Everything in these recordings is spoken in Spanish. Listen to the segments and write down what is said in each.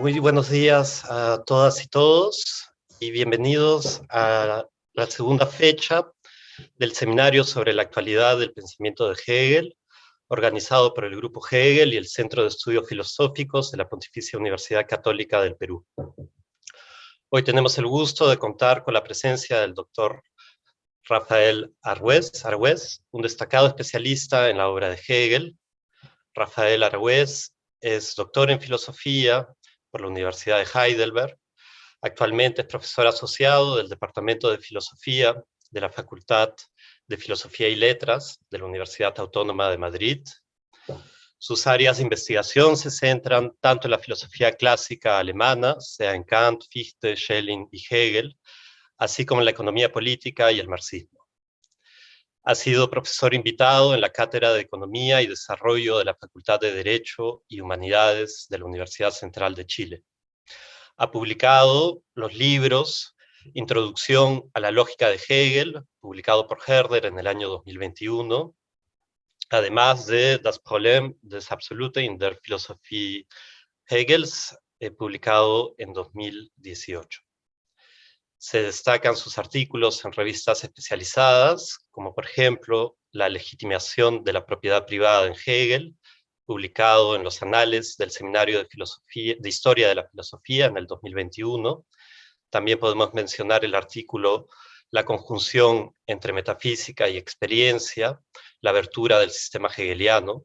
Muy buenos días a todas y todos y bienvenidos a la segunda fecha del seminario sobre la actualidad del pensamiento de Hegel, organizado por el Grupo Hegel y el Centro de Estudios Filosóficos de la Pontificia Universidad Católica del Perú. Hoy tenemos el gusto de contar con la presencia del doctor Rafael Argüez, un destacado especialista en la obra de Hegel. Rafael Argüez es doctor en filosofía por la Universidad de Heidelberg. Actualmente es profesor asociado del Departamento de Filosofía de la Facultad de Filosofía y Letras de la Universidad Autónoma de Madrid. Sus áreas de investigación se centran tanto en la filosofía clásica alemana, sea en Kant, Fichte, Schelling y Hegel, así como en la economía política y el marxismo. Ha sido profesor invitado en la Cátedra de Economía y Desarrollo de la Facultad de Derecho y Humanidades de la Universidad Central de Chile. Ha publicado los libros Introducción a la lógica de Hegel, publicado por Herder en el año 2021, además de Das Problem des Absoluten in der Philosophie Hegels, publicado en 2018. Se destacan sus artículos en revistas especializadas, como por ejemplo La legitimación de la propiedad privada en Hegel, publicado en los Anales del Seminario de Historia de la Filosofía en el 2021. También podemos mencionar el artículo La conjunción entre metafísica y experiencia, la abertura del sistema hegeliano,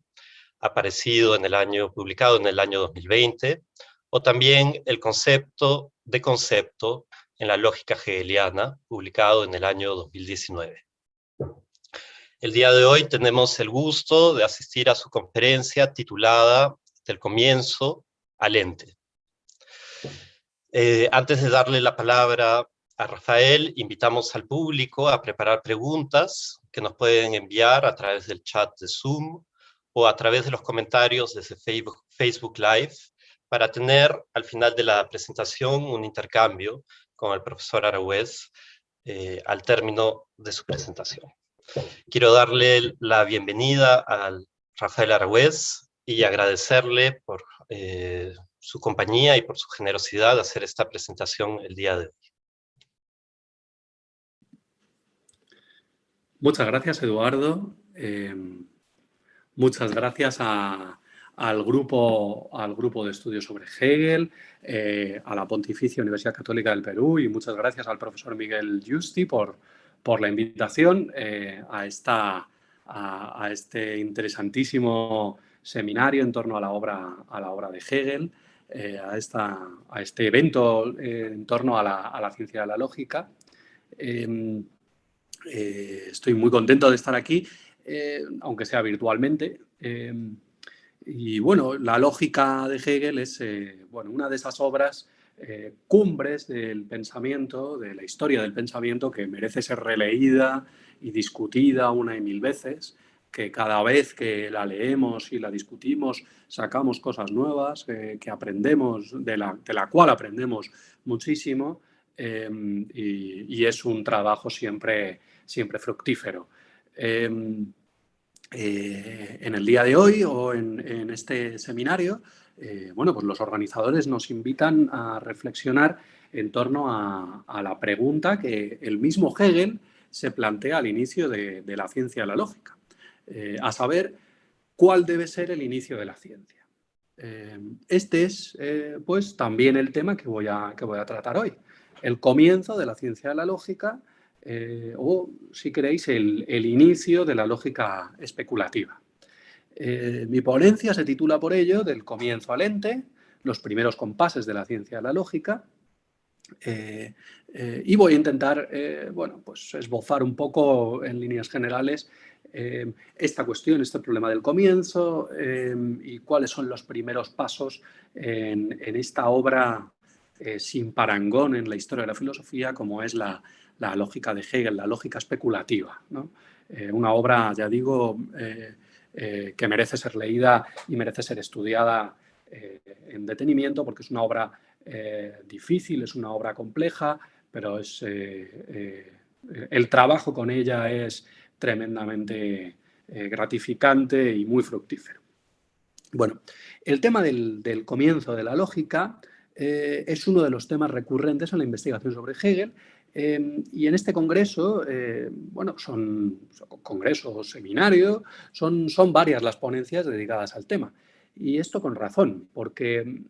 publicado en el año 2020, o también el concepto de concepto en la lógica hegeliana, publicado en el año 2019. El día de hoy tenemos el gusto de asistir a su conferencia titulada Del comienzo al ente. Antes de darle la palabra a Rafael, invitamos al público a preparar preguntas que nos pueden enviar a través del chat de Zoom o a través de los comentarios desde Facebook Live, para tener al final de la presentación un intercambio con el profesor Argüez al término de su presentación. Quiero darle la bienvenida al Rafael Argüez y agradecerle por su compañía y por su generosidad de hacer esta presentación el día de hoy. Muchas gracias, Eduardo. Muchas gracias al grupo de estudios sobre Hegel, a la Pontificia Universidad Católica del Perú, y muchas gracias al profesor Miguel Yusti por la invitación a este interesantísimo seminario en torno a la obra de Hegel, a este evento en torno a la ciencia de la lógica. Estoy muy contento de estar aquí, aunque sea virtualmente. Y bueno, la lógica de Hegel es una de esas obras cumbres del pensamiento, de la historia del pensamiento, que merece ser releída y discutida una y mil veces, que cada vez que la leemos y la discutimos sacamos cosas nuevas, que aprendemos, de la cual aprendemos muchísimo, y es un trabajo siempre fructífero. En el día de hoy o en este seminario, pues los organizadores nos invitan a reflexionar en torno a la pregunta que el mismo Hegel se plantea al inicio de la ciencia de la lógica, a saber, ¿cuál debe ser el inicio de la ciencia? Este es pues también el tema que voy a tratar hoy, el comienzo de la ciencia de la lógica, o, si queréis, el inicio de la lógica especulativa. Mi ponencia se titula por ello Del comienzo al ente, los primeros compases de la ciencia de la lógica, y voy a intentar pues esbozar un poco en líneas generales esta cuestión, este problema del comienzo, y cuáles son los primeros pasos en esta obra sin parangón en la historia de la filosofía, como es la lógica de Hegel, la lógica especulativa, ¿no? Una obra, ya digo, que merece ser leída y merece ser estudiada en detenimiento, porque es una obra difícil, es una obra compleja, pero el trabajo con ella es tremendamente gratificante y muy fructífero. Bueno, el tema del comienzo de la lógica es uno de los temas recurrentes en la investigación sobre Hegel. Y en este congreso, bueno, son congresos, seminarios, son varias las ponencias dedicadas al tema. Y esto con razón, porque,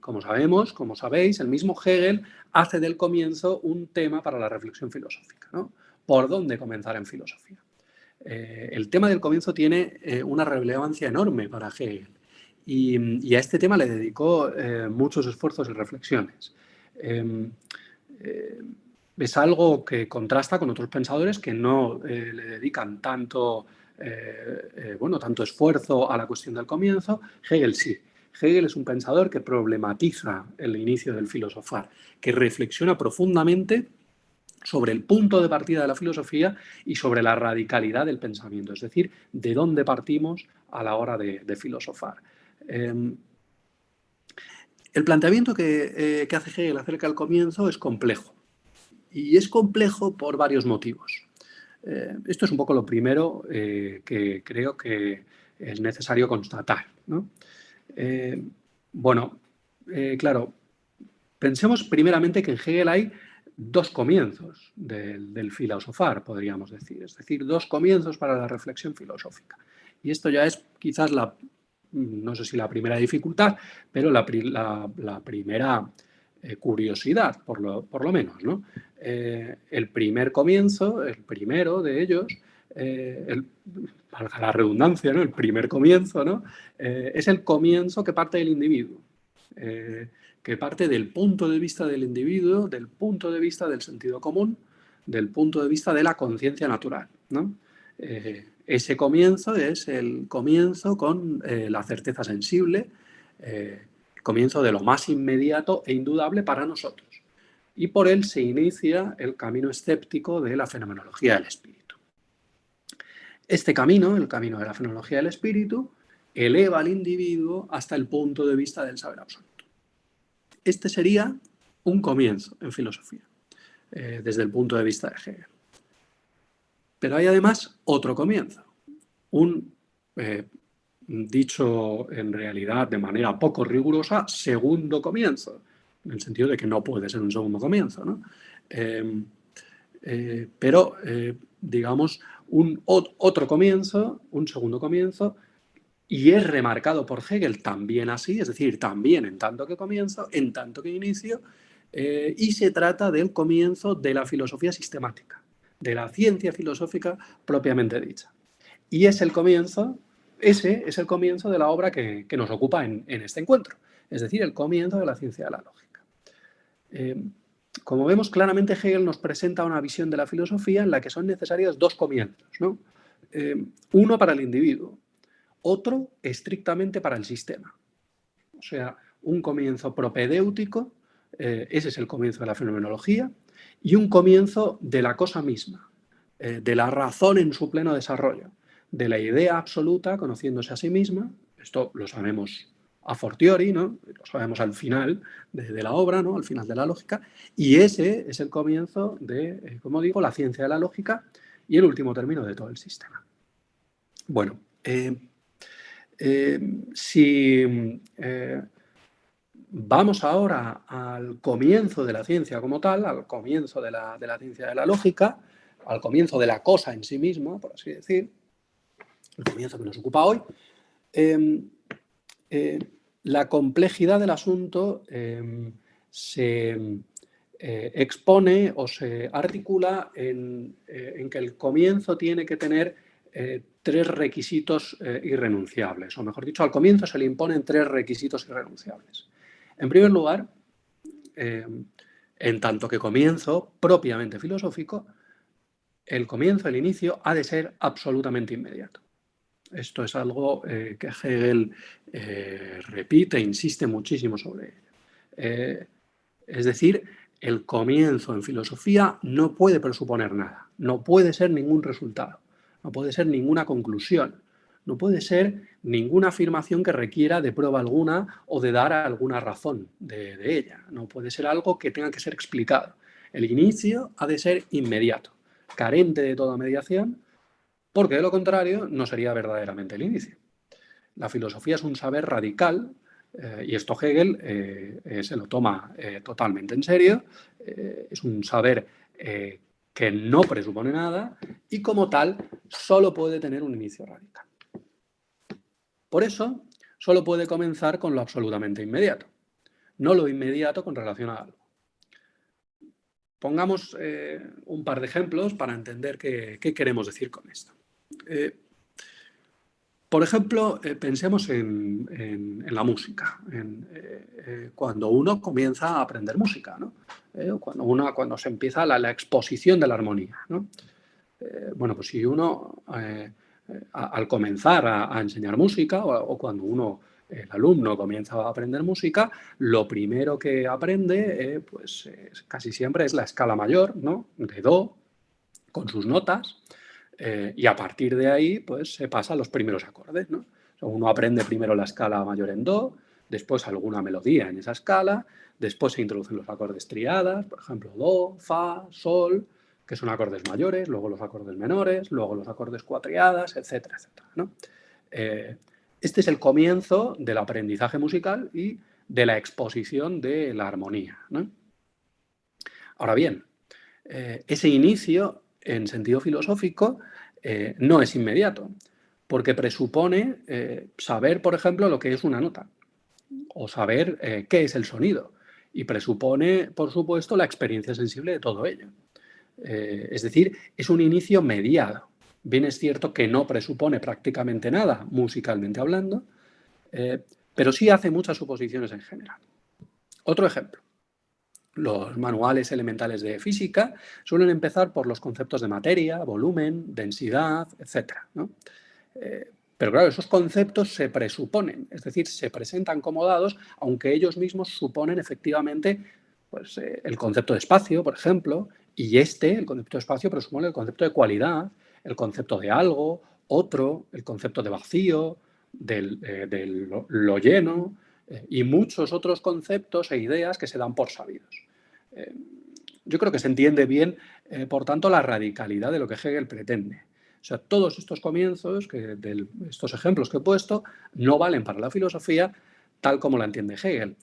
como sabemos, como sabéis, el mismo Hegel hace del comienzo un tema para la reflexión filosófica, ¿no? ¿Por dónde comenzar en filosofía? El tema del comienzo tiene una relevancia enorme para Hegel y a este tema le dedicó muchos esfuerzos y reflexiones. Es algo que contrasta con otros pensadores que no le dedican tanto, bueno, tanto esfuerzo a la cuestión del comienzo. Hegel sí. Hegel es un pensador que problematiza el inicio del filosofar, que reflexiona profundamente sobre el punto de partida de la filosofía y sobre la radicalidad del pensamiento, es decir, de dónde partimos a la hora de filosofar. El planteamiento que hace Hegel acerca del comienzo es complejo. Y es complejo por varios motivos. Esto es un poco lo primero que creo que es necesario constatar, ¿no? Bueno, claro, pensemos primeramente que en Hegel hay dos comienzos del filosofar, podríamos decir. Es decir, dos comienzos para la reflexión filosófica. Y esto ya es quizás no sé si la primera dificultad, pero la primera curiosidad, por lo menos, ¿no? El primer comienzo, el primero de ellos, valga la redundancia, ¿no? El primer comienzo, ¿no? Es el comienzo que parte del individuo, que parte del punto de vista del individuo, del punto de vista del sentido común, del punto de vista de la conciencia natural, ¿no? Ese comienzo es el comienzo con la certeza sensible, comienzo de lo más inmediato e indudable para nosotros. Y por él se inicia el camino escéptico de la fenomenología del espíritu. Este camino, el camino de la fenomenología del espíritu, eleva al individuo hasta el punto de vista del saber absoluto. Este sería un comienzo en filosofía, desde el punto de vista de Hegel. Pero hay además otro comienzo, dicho en realidad de manera poco rigurosa, segundo comienzo, en el sentido de que no puede ser un segundo comienzo, ¿no? Pero, digamos, otro comienzo, un segundo comienzo, y es remarcado por Hegel también así, es decir, también en tanto que comienzo, en tanto que inicio, y se trata del comienzo de la filosofía sistemática, de la ciencia filosófica propiamente dicha. Y es el comienzo, ese es el comienzo de la obra que nos ocupa en este encuentro, es decir, el comienzo de la ciencia de la lógica. Como vemos claramente, Hegel nos presenta una visión de la filosofía en la que son necesarios dos comienzos, ¿no? Uno para el individuo, otro estrictamente para el sistema. O sea, un comienzo propedéutico, ese es el comienzo de la fenomenología, y un comienzo de la cosa misma, de la razón en su pleno desarrollo, de la idea absoluta conociéndose a sí misma. Esto lo sabemos a fortiori, ¿no? Lo sabemos al final de la obra, ¿no? Al final de la lógica, y ese es el comienzo de, como digo, la ciencia de la lógica y el último término de todo el sistema. Bueno, si vamos ahora al comienzo de la ciencia como tal, al comienzo de la ciencia de la lógica, al comienzo de la cosa en sí misma, por así decir, el comienzo que nos ocupa hoy, la complejidad del asunto se expone o se articula en que el comienzo tiene que tener tres requisitos irrenunciables, o mejor dicho, al comienzo se le imponen tres requisitos irrenunciables. En primer lugar, en tanto que comienzo propiamente filosófico, el comienzo, el inicio, ha de ser absolutamente inmediato. Esto es algo que Hegel repite e insiste muchísimo sobre ello. Es decir, el comienzo en filosofía no puede presuponer nada, no puede ser ningún resultado, no puede ser ninguna conclusión, no puede ser ninguna afirmación que requiera de prueba alguna o de dar alguna razón de ella, no puede ser algo que tenga que ser explicado. El inicio ha de ser inmediato, carente de toda mediación, porque de lo contrario no sería verdaderamente el inicio. La filosofía es un saber radical Y esto Hegel se lo toma totalmente en serio. Es un saber que no presupone nada y como tal solo puede tener un inicio radical. Por eso, solo puede comenzar con lo absolutamente inmediato, no lo inmediato con relación a algo. Pongamos un par de ejemplos para entender qué queremos decir con esto. Por ejemplo, pensemos en la música, cuando uno comienza a aprender música, ¿no? Cuando se empieza la exposición de la armonía, ¿no? Bueno, pues si uno, al comenzar a enseñar música o cuando el alumno comienza a aprender música, lo primero que aprende, pues casi siempre es la escala mayor, ¿no? De do, con sus notas, y a partir de ahí, pues se pasa a los primeros acordes, ¿no? O sea, uno aprende primero la escala mayor en do, después alguna melodía en esa escala, después se introducen los acordes triadas, por ejemplo, do, fa, sol, que son acordes mayores, luego los acordes menores, luego los acordes cuatriadas, etcétera, etcétera, ¿no? Este es el comienzo del aprendizaje musical y de la exposición de la armonía, ¿no? Ahora bien, ese inicio, en sentido filosófico, no es inmediato, porque presupone saber, por ejemplo, lo que es una nota, o saber qué es el sonido, y presupone, por supuesto, la experiencia sensible de todo ello. Es decir, es un inicio mediado. Bien es cierto que no presupone prácticamente nada, musicalmente hablando, pero sí hace muchas suposiciones en general. Otro ejemplo. Los manuales elementales de física suelen empezar por los conceptos de materia, volumen, densidad, etc., ¿no? Pero claro, esos conceptos se presuponen, es decir, se presentan como dados, aunque ellos mismos suponen efectivamente pues, el concepto de espacio, por ejemplo, y el concepto de espacio, presupone el concepto de cualidad, el concepto de algo, otro, el concepto de vacío, de lo lleno, y muchos otros conceptos e ideas que se dan por sabidos. Yo creo que se entiende bien, por tanto, la radicalidad de lo que Hegel pretende. O sea, todos estos comienzos, estos ejemplos que he puesto, no valen para la filosofía tal como la entiende Hegel.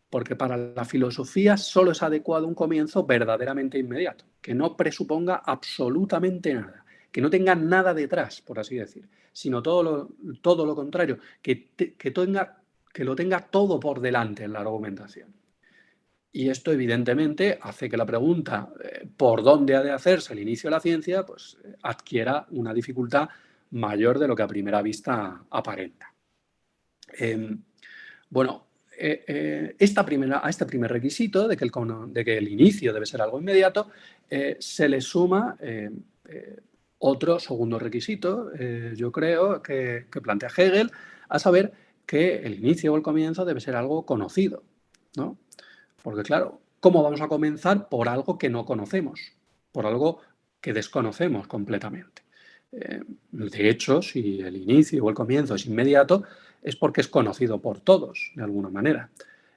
Porque para la filosofía solo es adecuado un comienzo verdaderamente inmediato, que no presuponga absolutamente nada, que no tenga nada detrás, por así decir, sino todo lo contrario, que lo tenga todo por delante en la argumentación. Y esto, evidentemente, hace que la pregunta ¿por dónde ha de hacerse el inicio de la ciencia? Pues adquiera una dificultad mayor de lo que a primera vista aparenta. Bueno, a este primer requisito de que el inicio debe ser algo inmediato, se le suma otro segundo requisito, yo creo, que plantea Hegel, a saber que el inicio o el comienzo debe ser algo conocido, ¿no? Porque claro, ¿cómo vamos a comenzar por algo que no conocemos? Por algo que desconocemos completamente. De hecho, si el inicio o el comienzo es inmediato, es porque es conocido por todos, de alguna manera.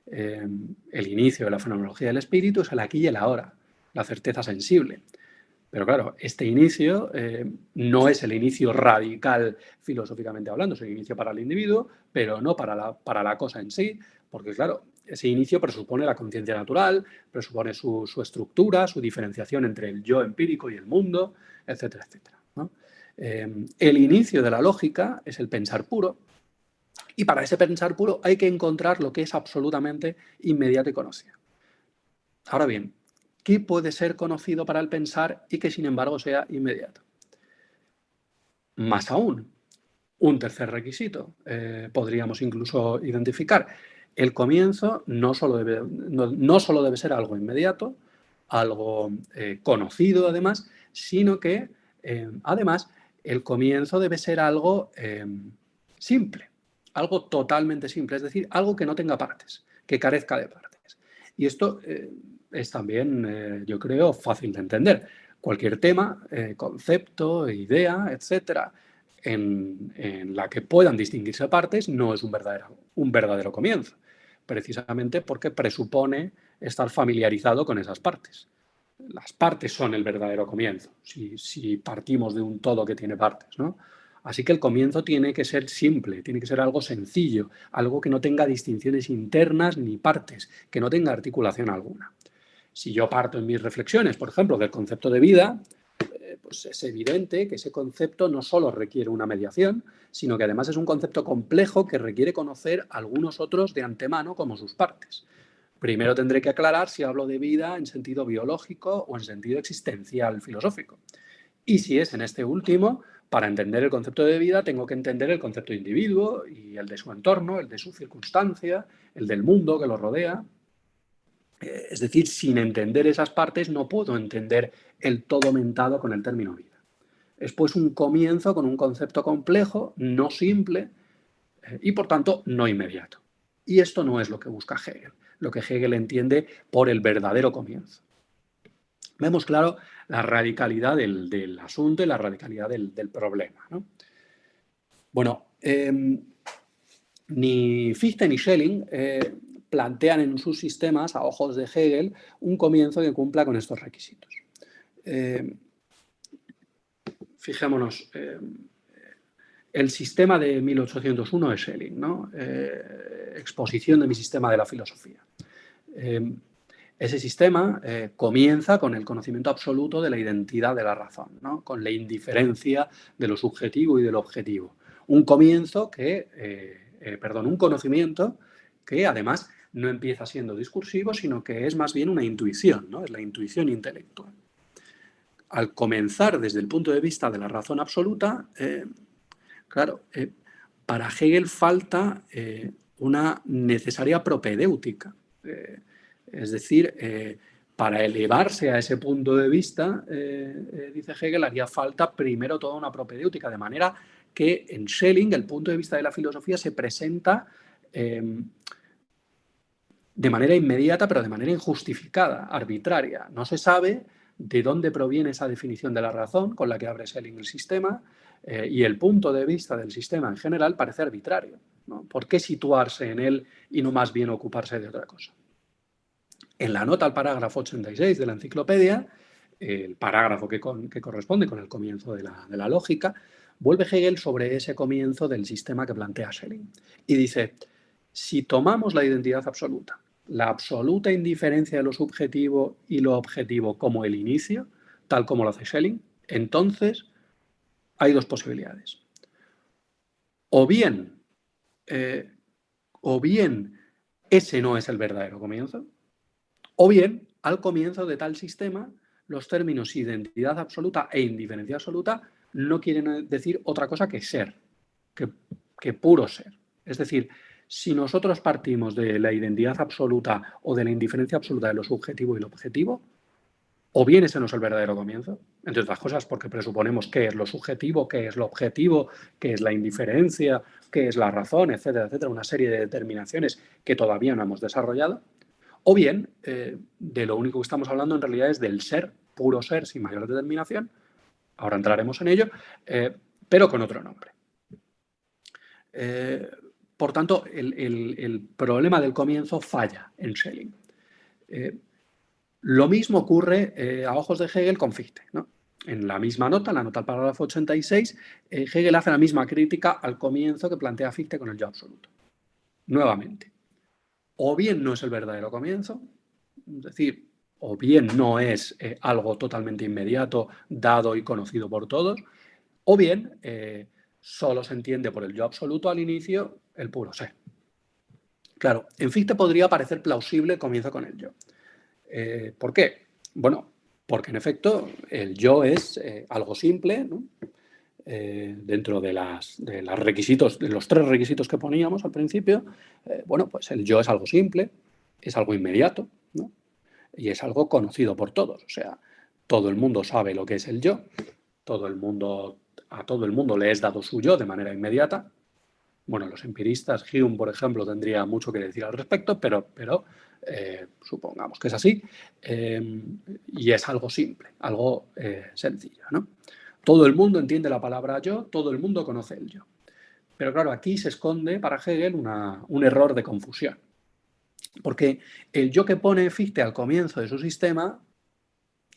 El inicio de la fenomenología del espíritu es el aquí y el ahora, la certeza sensible. Pero claro, este inicio no es el inicio radical filosóficamente hablando, es el inicio para el individuo, pero no para la cosa en sí, porque claro, ese inicio presupone la conciencia natural, presupone su estructura, su diferenciación entre el yo empírico y el mundo, etcétera, etcétera, ¿no? El inicio de la lógica es el pensar puro, y para ese pensar puro hay que encontrar lo que es absolutamente inmediato y conocido. Ahora bien, ¿qué puede ser conocido para el pensar y que sin embargo sea inmediato? Más aún, un tercer requisito podríamos incluso identificar. El comienzo no solo debe ser algo inmediato, algo conocido además, sino que además el comienzo debe ser algo simple, algo totalmente simple, es decir, algo que no tenga partes, que carezca de partes. Y esto es también, yo creo, fácil de entender. Cualquier tema, concepto, idea, etcétera, en la que puedan distinguirse partes no es un verdadero comienzo, precisamente porque presupone estar familiarizado con esas partes. Las partes son el verdadero comienzo, si partimos de un todo que tiene partes, ¿no? Así que el comienzo tiene que ser simple, tiene que ser algo sencillo, algo que no tenga distinciones internas ni partes, que no tenga articulación alguna. Si yo parto en mis reflexiones, por ejemplo, del concepto de vida, pues es evidente que ese concepto no solo requiere una mediación, sino que además es un concepto complejo que requiere conocer algunos otros de antemano como sus partes. Primero tendré que aclarar si hablo de vida en sentido biológico o en sentido existencial filosófico. Y si es en este último, para entender el concepto de vida tengo que entender el concepto de individuo y el de su entorno, el de su circunstancia, el del mundo que lo rodea. Es decir, sin entender esas partes no puedo entender el todo mentado con el término vida. Es pues un comienzo con un concepto complejo, no simple y por tanto no inmediato. Y esto no es lo que busca Hegel, lo que Hegel entiende por el verdadero comienzo. Vemos claro la radicalidad del asunto y la radicalidad del problema, ¿no? Bueno, ni Fichte ni Schelling plantean en sus sistemas, a ojos de Hegel, un comienzo que cumpla con estos requisitos. Fijémonos, el sistema de 1801 de Schelling, ¿no? Exposición de mi sistema de la filosofía. Ese sistema comienza con el conocimiento absoluto de la identidad de la razón, ¿no? Con la indiferencia de lo subjetivo y de lo objetivo. Un conocimiento que además no empieza siendo discursivo, sino que es más bien una intuición, ¿no? Es la intuición intelectual. Al comenzar desde el punto de vista de la razón absoluta, para Hegel falta una necesaria propedéutica. Es decir, para elevarse a ese punto de vista, dice Hegel, haría falta primero toda una propedéutica, de manera que en Schelling el punto de vista de la filosofía se presenta de manera inmediata, pero de manera injustificada, arbitraria. No se sabe de dónde proviene esa definición de la razón con la que abre Schelling el sistema, y el punto de vista del sistema en general parece arbitrario, ¿no? ¿Por qué situarse en él y no más bien ocuparse de otra cosa? En la nota al parágrafo 86 de la enciclopedia, el parágrafo que corresponde con el comienzo de la lógica, vuelve Hegel sobre ese comienzo del sistema que plantea Schelling. Y dice, si tomamos la identidad absoluta, la absoluta indiferencia de lo subjetivo y lo objetivo como el inicio, tal como lo hace Schelling, entonces hay dos posibilidades. O bien ese no es el verdadero comienzo, o bien, al comienzo de tal sistema, los términos identidad absoluta e indiferencia absoluta no quieren decir otra cosa que ser, que puro ser. Es decir, si nosotros partimos de la identidad absoluta o de la indiferencia absoluta de lo subjetivo y lo objetivo, o bien ese no es el verdadero comienzo, entre otras cosas porque presuponemos qué es lo subjetivo, qué es lo objetivo, qué es la indiferencia, qué es la razón, etcétera, etcétera, una serie de determinaciones que todavía no hemos desarrollado. O bien, de lo único que estamos hablando en realidad es del ser, puro ser, sin mayor determinación. Ahora entraremos en ello, pero con otro nombre. Por tanto, el problema del comienzo falla en Schelling. Lo mismo ocurre a ojos de Hegel con Fichte, ¿no? En la misma nota, la nota al parágrafo 86, Hegel hace la misma crítica al comienzo que plantea Fichte con el yo absoluto. Nuevamente, o bien no es el verdadero comienzo, es decir, o bien no es algo totalmente inmediato, dado y conocido por todos, o bien solo se entiende por el yo absoluto al inicio el puro ser. Claro, en Fichte podría parecer plausible el comienzo con el yo. ¿Por qué? Bueno, porque en efecto el yo es algo simple, ¿no? Dentro de los tres requisitos que poníamos al principio, bueno, pues el yo es algo simple, es algo inmediato, ¿no? Y es algo conocido por todos. O sea, todo el mundo sabe lo que es el yo, a todo el mundo le es dado su yo de manera inmediata. Bueno, los empiristas, Hume, por ejemplo, tendría mucho que decir al respecto, pero supongamos que es así, y es algo simple, algo sencillo, ¿no? Todo el mundo entiende la palabra yo, todo el mundo conoce el yo. Pero claro, aquí se esconde para Hegel un error de confusión. Porque el yo que pone Fichte al comienzo de su sistema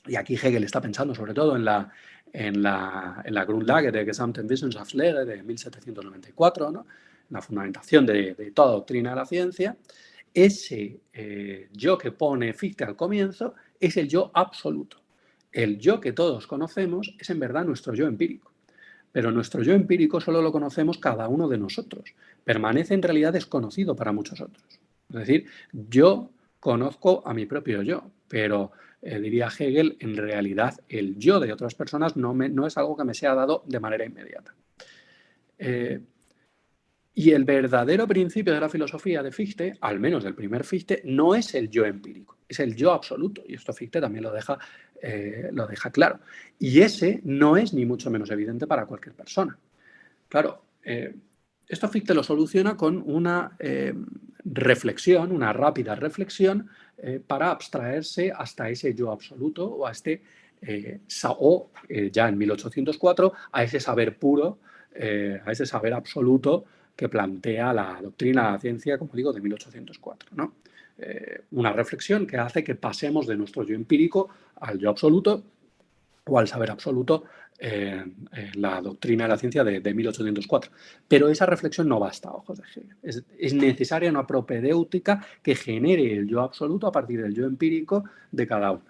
y aquí Hegel está pensando sobre todo en la Grundlage der gesamten Wissenschaftslehre de 1794, ¿no? La fundamentación de toda doctrina de la ciencia. Ese yo que pone Fichte al comienzo es el yo absoluto. El yo que todos conocemos es en verdad nuestro yo empírico. Pero nuestro yo empírico solo lo conocemos cada uno de nosotros. Permanece en realidad desconocido para muchos otros. Es decir, yo conozco a mi propio yo, pero diría Hegel, en realidad el yo de otras personas no es algo que me sea dado de manera inmediata. Y el verdadero principio de la filosofía de Fichte, al menos del primer Fichte, no es el yo empírico, es el yo absoluto. Y esto Fichte también lo deja claro. Y ese no es ni mucho menos evidente para cualquier persona. Claro, esto Fichte lo soluciona con una reflexión, una rápida reflexión para abstraerse hasta ese yo absoluto o a ya en 1804, a ese saber puro, a ese saber absoluto que plantea la doctrina de la ciencia, como digo, de 1804, ¿no? Una reflexión que hace que pasemos de nuestro yo empírico al yo absoluto o al saber absoluto, la doctrina de la ciencia de 1804. Pero esa reflexión no basta a ojos de Hegel. Es necesaria una propedéutica que genere el yo absoluto a partir del yo empírico de cada uno.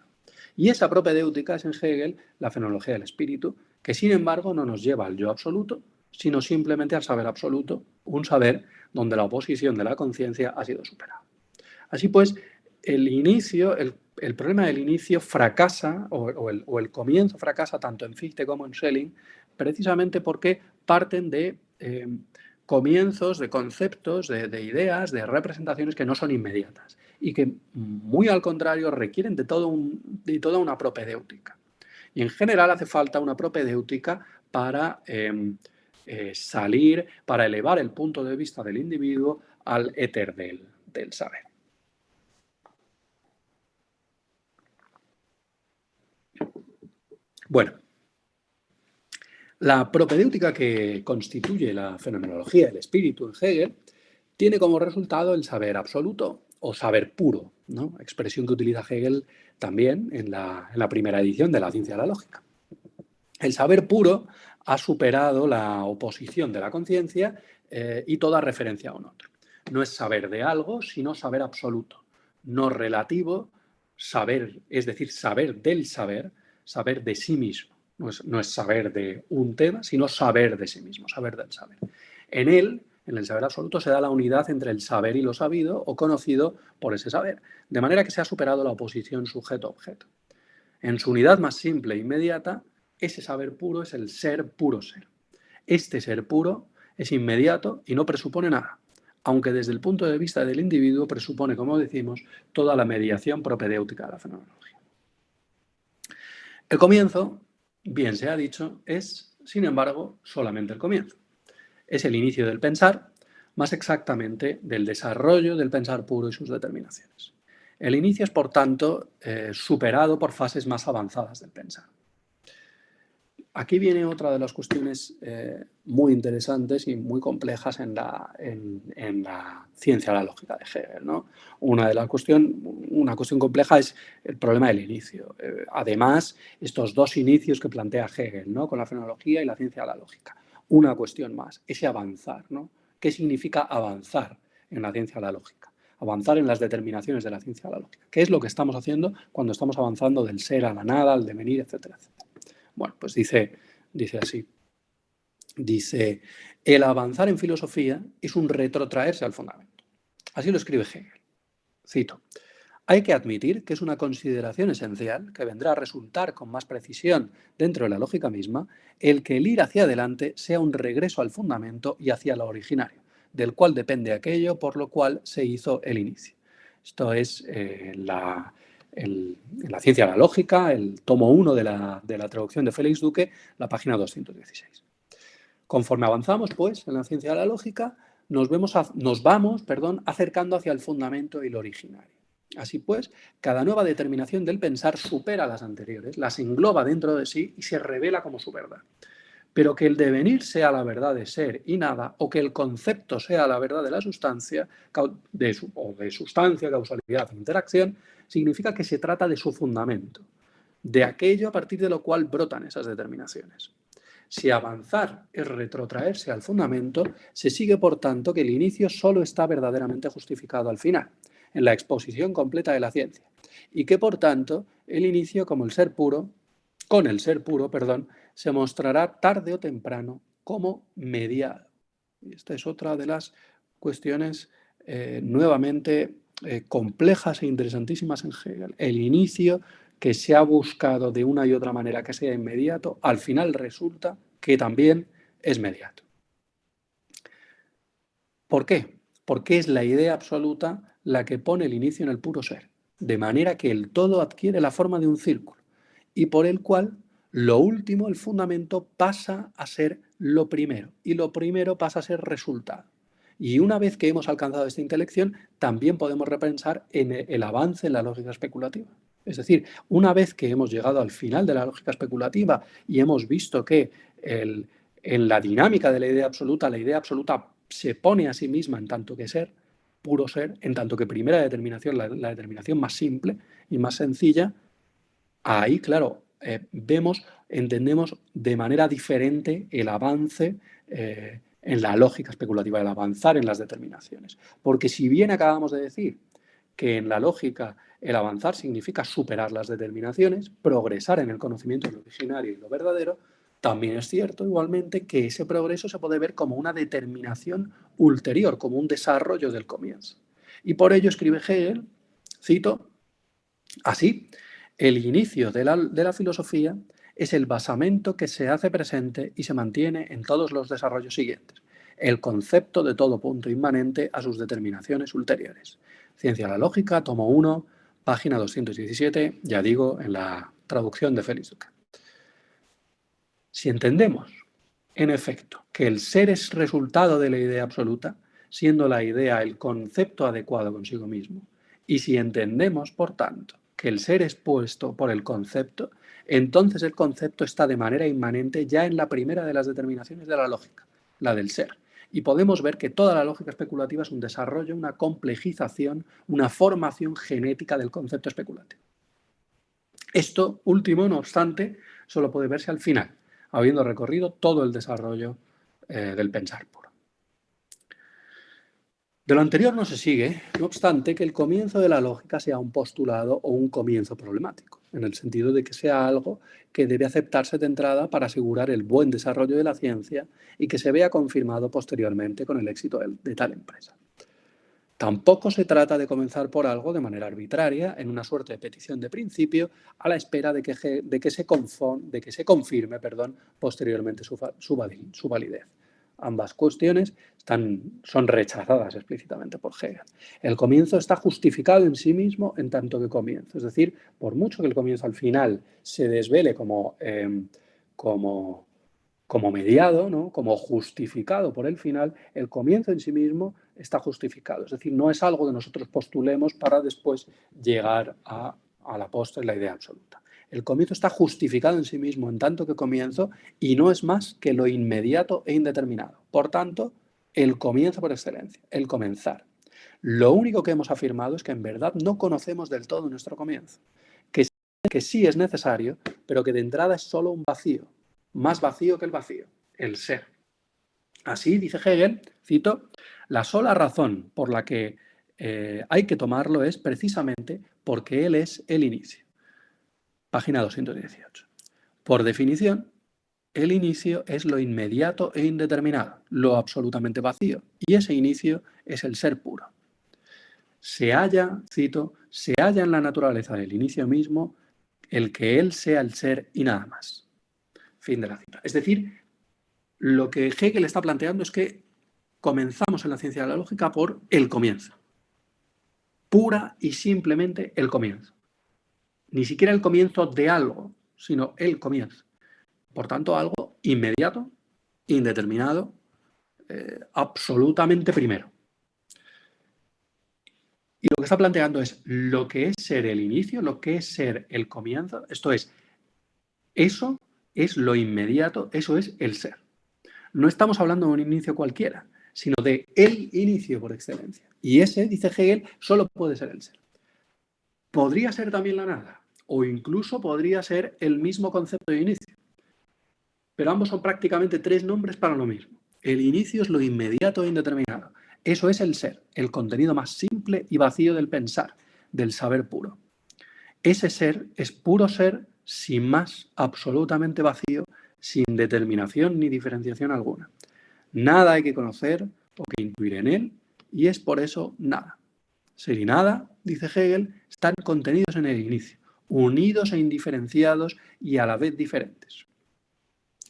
Y esa propedéutica es en Hegel la fenomenología del espíritu, que sin embargo no nos lleva al yo absoluto, sino simplemente al saber absoluto, un saber donde la oposición de la conciencia ha sido superada. Así pues, el problema del inicio fracasa, o el comienzo fracasa tanto en Fichte como en Schelling, precisamente porque parten de comienzos, de conceptos, de ideas, de representaciones que no son inmediatas y que, muy al contrario, requieren de toda una propedéutica. Y en general hace falta una propedéutica para salir, para elevar el punto de vista del individuo al éter del saber. Bueno, la propedéutica que constituye la fenomenología del espíritu en Hegel tiene como resultado el saber absoluto o saber puro, ¿no? Expresión que utiliza Hegel también en la primera edición de la ciencia de la lógica. El saber puro ha superado la oposición de la conciencia y toda referencia a un otro. No es saber de algo, sino saber absoluto, no relativo, saber, es decir, saber del saber, saber de sí mismo. No es saber de un tema, sino saber de sí mismo, saber del saber. En él, en el saber absoluto, se da la unidad entre el saber y lo sabido o conocido por ese saber, de manera que se ha superado la oposición sujeto-objeto. En su unidad más simple e inmediata, ese saber puro es el ser puro ser. Este ser puro es inmediato y no presupone nada, aunque desde el punto de vista del individuo presupone, como decimos, toda la mediación propedéutica de la fenomenología. El comienzo, bien se ha dicho, es, sin embargo, solamente el comienzo. Es el inicio del pensar, más exactamente del desarrollo del pensar puro y sus determinaciones. El inicio es, por tanto, superado por fases más avanzadas del pensar. Aquí viene otra de las cuestiones muy interesantes y muy complejas en la ciencia de la lógica de Hegel, ¿no? Una cuestión compleja es el problema del inicio. Además, estos dos inicios que plantea Hegel, ¿no? Con la fenomenología y la ciencia de la lógica. Una cuestión más, ese avanzar, ¿no? ¿Qué significa avanzar en la ciencia de la lógica? Avanzar en las determinaciones de la ciencia de la lógica. ¿Qué es lo que estamos haciendo cuando estamos avanzando del ser a la nada, al devenir, etcétera, etcétera? Bueno, pues dice así. Dice, el avanzar en filosofía es un retrotraerse al fundamento. Así lo escribe Hegel. Cito. Hay que admitir que es una consideración esencial que vendrá a resultar con más precisión dentro de la lógica misma el que el ir hacia adelante sea un regreso al fundamento y hacia lo originario, del cual depende aquello por lo cual se hizo el inicio. Esto es en la ciencia de la lógica, el tomo 1 de la traducción de Félix Duque, la página 216. Conforme avanzamos, pues, en la ciencia de la lógica, nos vamos acercando hacia el fundamento y lo originario. Así pues, cada nueva determinación del pensar supera las anteriores, las engloba dentro de sí y se revela como su verdad. Pero que el devenir sea la verdad de ser y nada, o que el concepto sea la verdad de la sustancia, de sustancia, causalidad e interacción, significa que se trata de su fundamento. de aquello a partir de lo cual brotan esas determinaciones. Si avanzar es retrotraerse al fundamento, se sigue por tanto que el inicio solo está verdaderamente justificado al final, en la exposición completa de la ciencia, y que por tanto el inicio con el ser puro, se mostrará tarde o temprano como mediado. Esta es otra de las cuestiones nuevamente complejas e interesantísimas en Hegel. El inicio que se ha buscado de una y otra manera que sea inmediato, al final resulta que también es mediato. ¿Por qué? Porque es la idea absoluta la que pone el inicio en el puro ser, de manera que el todo adquiere la forma de un círculo y por el cual lo último, el fundamento, pasa a ser lo primero y lo primero pasa a ser resultado. Y una vez que hemos alcanzado esta intelección, también podemos repensar en el avance en la lógica especulativa. Es decir, una vez que hemos llegado al final de la lógica especulativa y hemos visto que en la dinámica de la idea absoluta se pone a sí misma en tanto que ser, puro ser, en tanto que primera determinación, la determinación más simple y más sencilla, ahí, claro, entendemos de manera diferente el avance en la lógica especulativa, el avanzar en las determinaciones. Porque si bien acabamos de decir que en la lógica el avanzar significa superar las determinaciones, progresar en el conocimiento de lo originario y lo verdadero, también es cierto igualmente que ese progreso se puede ver como una determinación ulterior, como un desarrollo del comienzo. Y por ello escribe Hegel, cito, así, el inicio de la filosofía es el basamento que se hace presente y se mantiene en todos los desarrollos siguientes, el concepto de todo punto inmanente a sus determinaciones ulteriores. Ciencia de la Lógica, tomo 1, página 217, ya digo, en la traducción de Félix Duque. Si entendemos, en efecto, que el ser es resultado de la idea absoluta, siendo la idea el concepto adecuado consigo mismo, y si entendemos, por tanto, que el ser es puesto por el concepto, entonces el concepto está de manera inmanente ya en la primera de las determinaciones de la lógica, la del ser. Y podemos ver que toda la lógica especulativa es un desarrollo, una complejización, una formación genética del concepto especulativo. Esto último, no obstante, solo puede verse al final, habiendo recorrido todo el desarrollo del pensar puro. De lo anterior no se sigue, no obstante, que el comienzo de la lógica sea un postulado o un comienzo problemático, en el sentido de que sea algo que debe aceptarse de entrada para asegurar el buen desarrollo de la ciencia y que se vea confirmado posteriormente con el éxito de tal empresa. Tampoco se trata de comenzar por algo de manera arbitraria, en una suerte de petición de principio, a la espera de que se confirme posteriormente su validez. Ambas cuestiones son rechazadas explícitamente por Hegel. El comienzo está justificado en sí mismo en tanto que comienzo. Es decir, por mucho que el comienzo al final se desvele como mediado, ¿no? Como justificado por el final, el comienzo en sí mismo está justificado. Es decir, no es algo que nosotros postulemos para después llegar a la postre, la idea absoluta. El comienzo está justificado en sí mismo en tanto que comienzo y no es más que lo inmediato e indeterminado. Por tanto, el comienzo por excelencia, el comenzar. Lo único que hemos afirmado es que en verdad no conocemos del todo nuestro comienzo, que sí es necesario, pero que de entrada es solo un vacío, más vacío que el vacío, el ser. Así, dice Hegel, cito, la sola razón por la que hay que tomarlo es precisamente porque él es el inicio. Página 218. Por definición, el inicio es lo inmediato e indeterminado, lo absolutamente vacío, y ese inicio es el ser puro. Se halla, cito, se halla en la naturaleza del inicio mismo el que él sea el ser y nada más. Fin de la cita. Es decir, lo que Hegel está planteando es que comenzamos en la ciencia de la lógica por el comienzo. Pura y simplemente el comienzo. Ni siquiera el comienzo de algo, sino el comienzo. Por tanto, algo inmediato, indeterminado, absolutamente primero. Y lo que está planteando es lo que es ser el inicio, lo que es ser el comienzo. Esto es, eso es lo inmediato, eso es el ser. No estamos hablando de un inicio cualquiera, sino de el inicio por excelencia. Y ese, dice Hegel, solo puede ser el ser. ¿Podría ser también la nada? o incluso podría ser el mismo concepto de inicio. Pero ambos son prácticamente tres nombres para lo mismo. El inicio es lo inmediato e indeterminado. Eso es el ser, el contenido más simple y vacío del pensar, del saber puro. Ese ser es puro ser sin más, absolutamente vacío, sin determinación ni diferenciación alguna. Nada hay que conocer o que intuir en él, y es por eso nada. Ser y nada, dice Hegel, están contenidos en el inicio, unidos e indiferenciados y a la vez diferentes.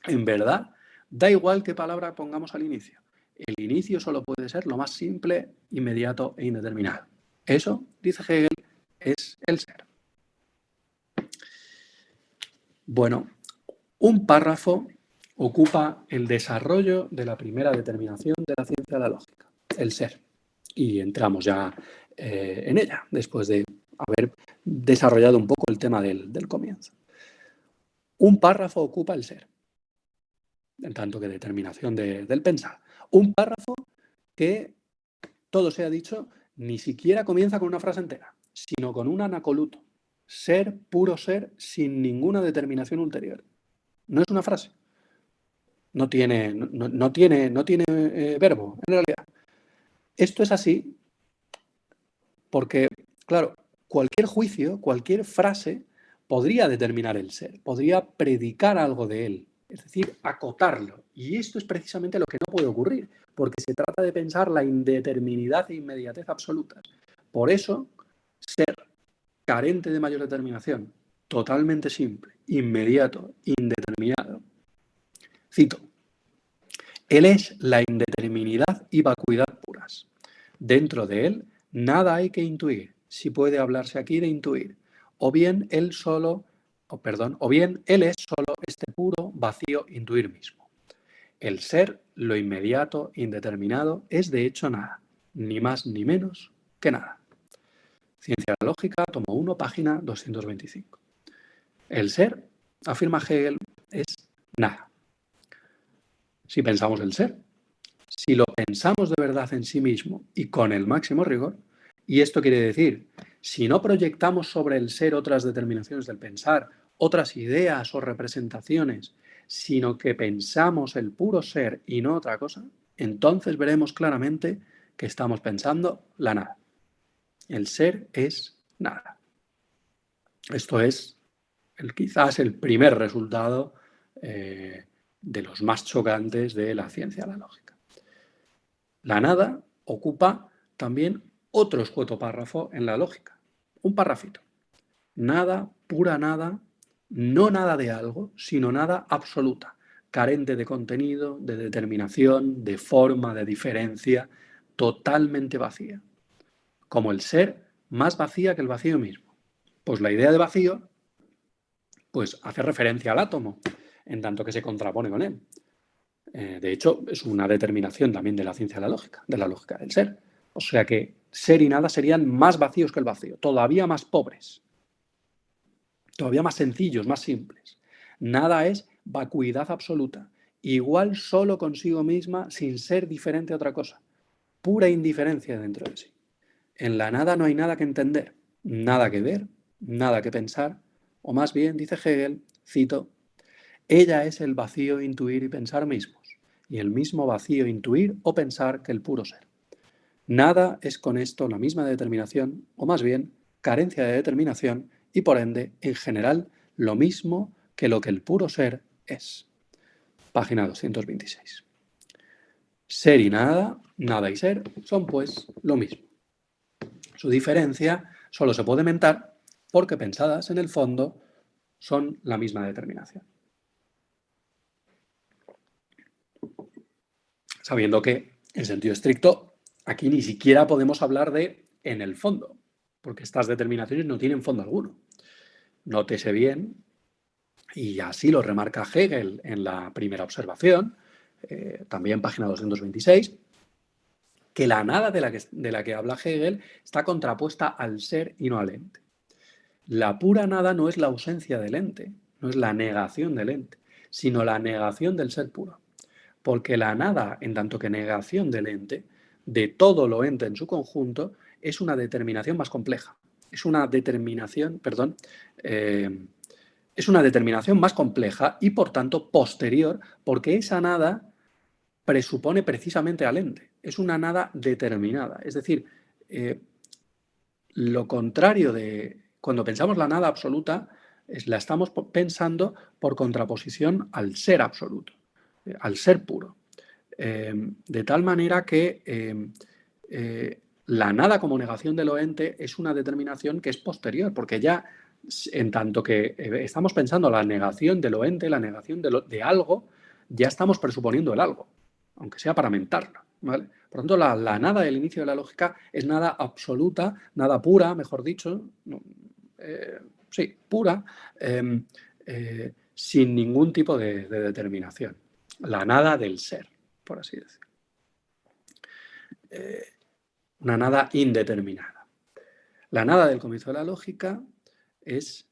En verdad, da igual qué palabra pongamos al inicio. El inicio solo puede ser lo más simple, inmediato e indeterminado. Eso, dice Hegel, es el ser. Bueno, un párrafo ocupa el desarrollo de la primera determinación de la ciencia de la lógica, el ser. Y entramos ya en ella, después de haber desarrollado un poco el tema del comienzo. Un párrafo ocupa el ser, en tanto que determinación del pensar. Un párrafo que, todo se ha dicho, ni siquiera comienza con una frase entera, sino con un anacoluto. Ser, puro ser, sin ninguna determinación ulterior. No es una frase. No tiene verbo, en realidad. Esto es así porque, claro, cualquier juicio, cualquier frase podría determinar el ser, podría predicar algo de él, es decir, acotarlo. Y esto es precisamente lo que no puede ocurrir, porque se trata de pensar la indeterminidad e inmediatez absolutas. Por eso, ser carente de mayor determinación, totalmente simple, inmediato, indeterminado. Cito: él es la indeterminidad y vacuidad puras. Dentro de él nada hay que intuir, si puede hablarse aquí de intuir. O bien él es solo este puro, vacío intuir mismo. El ser, lo inmediato, indeterminado, es de hecho nada, ni más ni menos que nada. Ciencia Lógica, tomo 1, página 225. El ser, afirma Hegel, es nada. Si pensamos el ser, si lo pensamos de verdad en sí mismo y con el máximo rigor, y esto quiere decir, si no proyectamos sobre el ser otras determinaciones del pensar, otras ideas o representaciones, sino que pensamos el puro ser y no otra cosa, entonces veremos claramente que estamos pensando la nada. El ser es nada. Esto es quizás el primer resultado de los más chocantes de la ciencia de la lógica. La nada ocupa también otro escueto párrafo en la lógica, un parrafito. Nada, pura nada, no nada de algo, sino nada absoluta, carente de contenido, de determinación, de forma, de diferencia, totalmente vacía. Como el ser, más vacía que el vacío mismo. Pues la idea de vacío pues hace referencia al átomo, en tanto que se contrapone con él. De hecho, es una determinación también de la ciencia de la lógica del ser. O sea que ser y nada serían más vacíos que el vacío, todavía más pobres, todavía más sencillos, más simples. Nada es vacuidad absoluta, igual solo consigo misma sin ser diferente a otra cosa, pura indiferencia dentro de sí. En la nada no hay nada que entender, nada que ver, nada que pensar, o más bien, dice Hegel, cito, ella es el vacío intuir y pensar mismos, y el mismo vacío intuir o pensar que el puro ser. Nada es con esto la misma determinación, o más bien, carencia de determinación, y por ende, en general, lo mismo que lo que el puro ser es. Página 226. Ser y nada, nada y ser, son pues lo mismo. Su diferencia solo se puede mentar porque pensadas en el fondo son la misma determinación. Sabiendo que, en sentido estricto, aquí ni siquiera podemos hablar de en el fondo, porque estas determinaciones no tienen fondo alguno. Nótese bien, y así lo remarca Hegel en la primera observación, también página 226, que la nada de la que habla Hegel está contrapuesta al ser y no al ente. La pura nada no es la ausencia del ente, no es la negación del ente, sino la negación del ser puro. Porque la nada, en tanto que negación del ente, de todo lo ente en su conjunto, es una determinación más compleja. es una determinación, perdón, es una determinación más compleja y por tanto posterior, porque esa nada presupone precisamente al ente. Es una nada determinada. Es decir, lo contrario de cuando pensamos la nada absoluta, la estamos pensando por contraposición al ser absoluto, al ser puro. De tal manera que la nada como negación de lo ente es una determinación que es posterior, porque ya en tanto que estamos pensando la negación de lo ente, la negación de algo, ya estamos presuponiendo el algo, aunque sea para mentarlo, ¿vale? Por lo tanto, la nada del inicio de la lógica es nada absoluta, nada pura, mejor dicho, sí, pura, sin ningún tipo de determinación. La nada del ser, por así decirlo. Una nada indeterminada. La nada del comienzo de la lógica es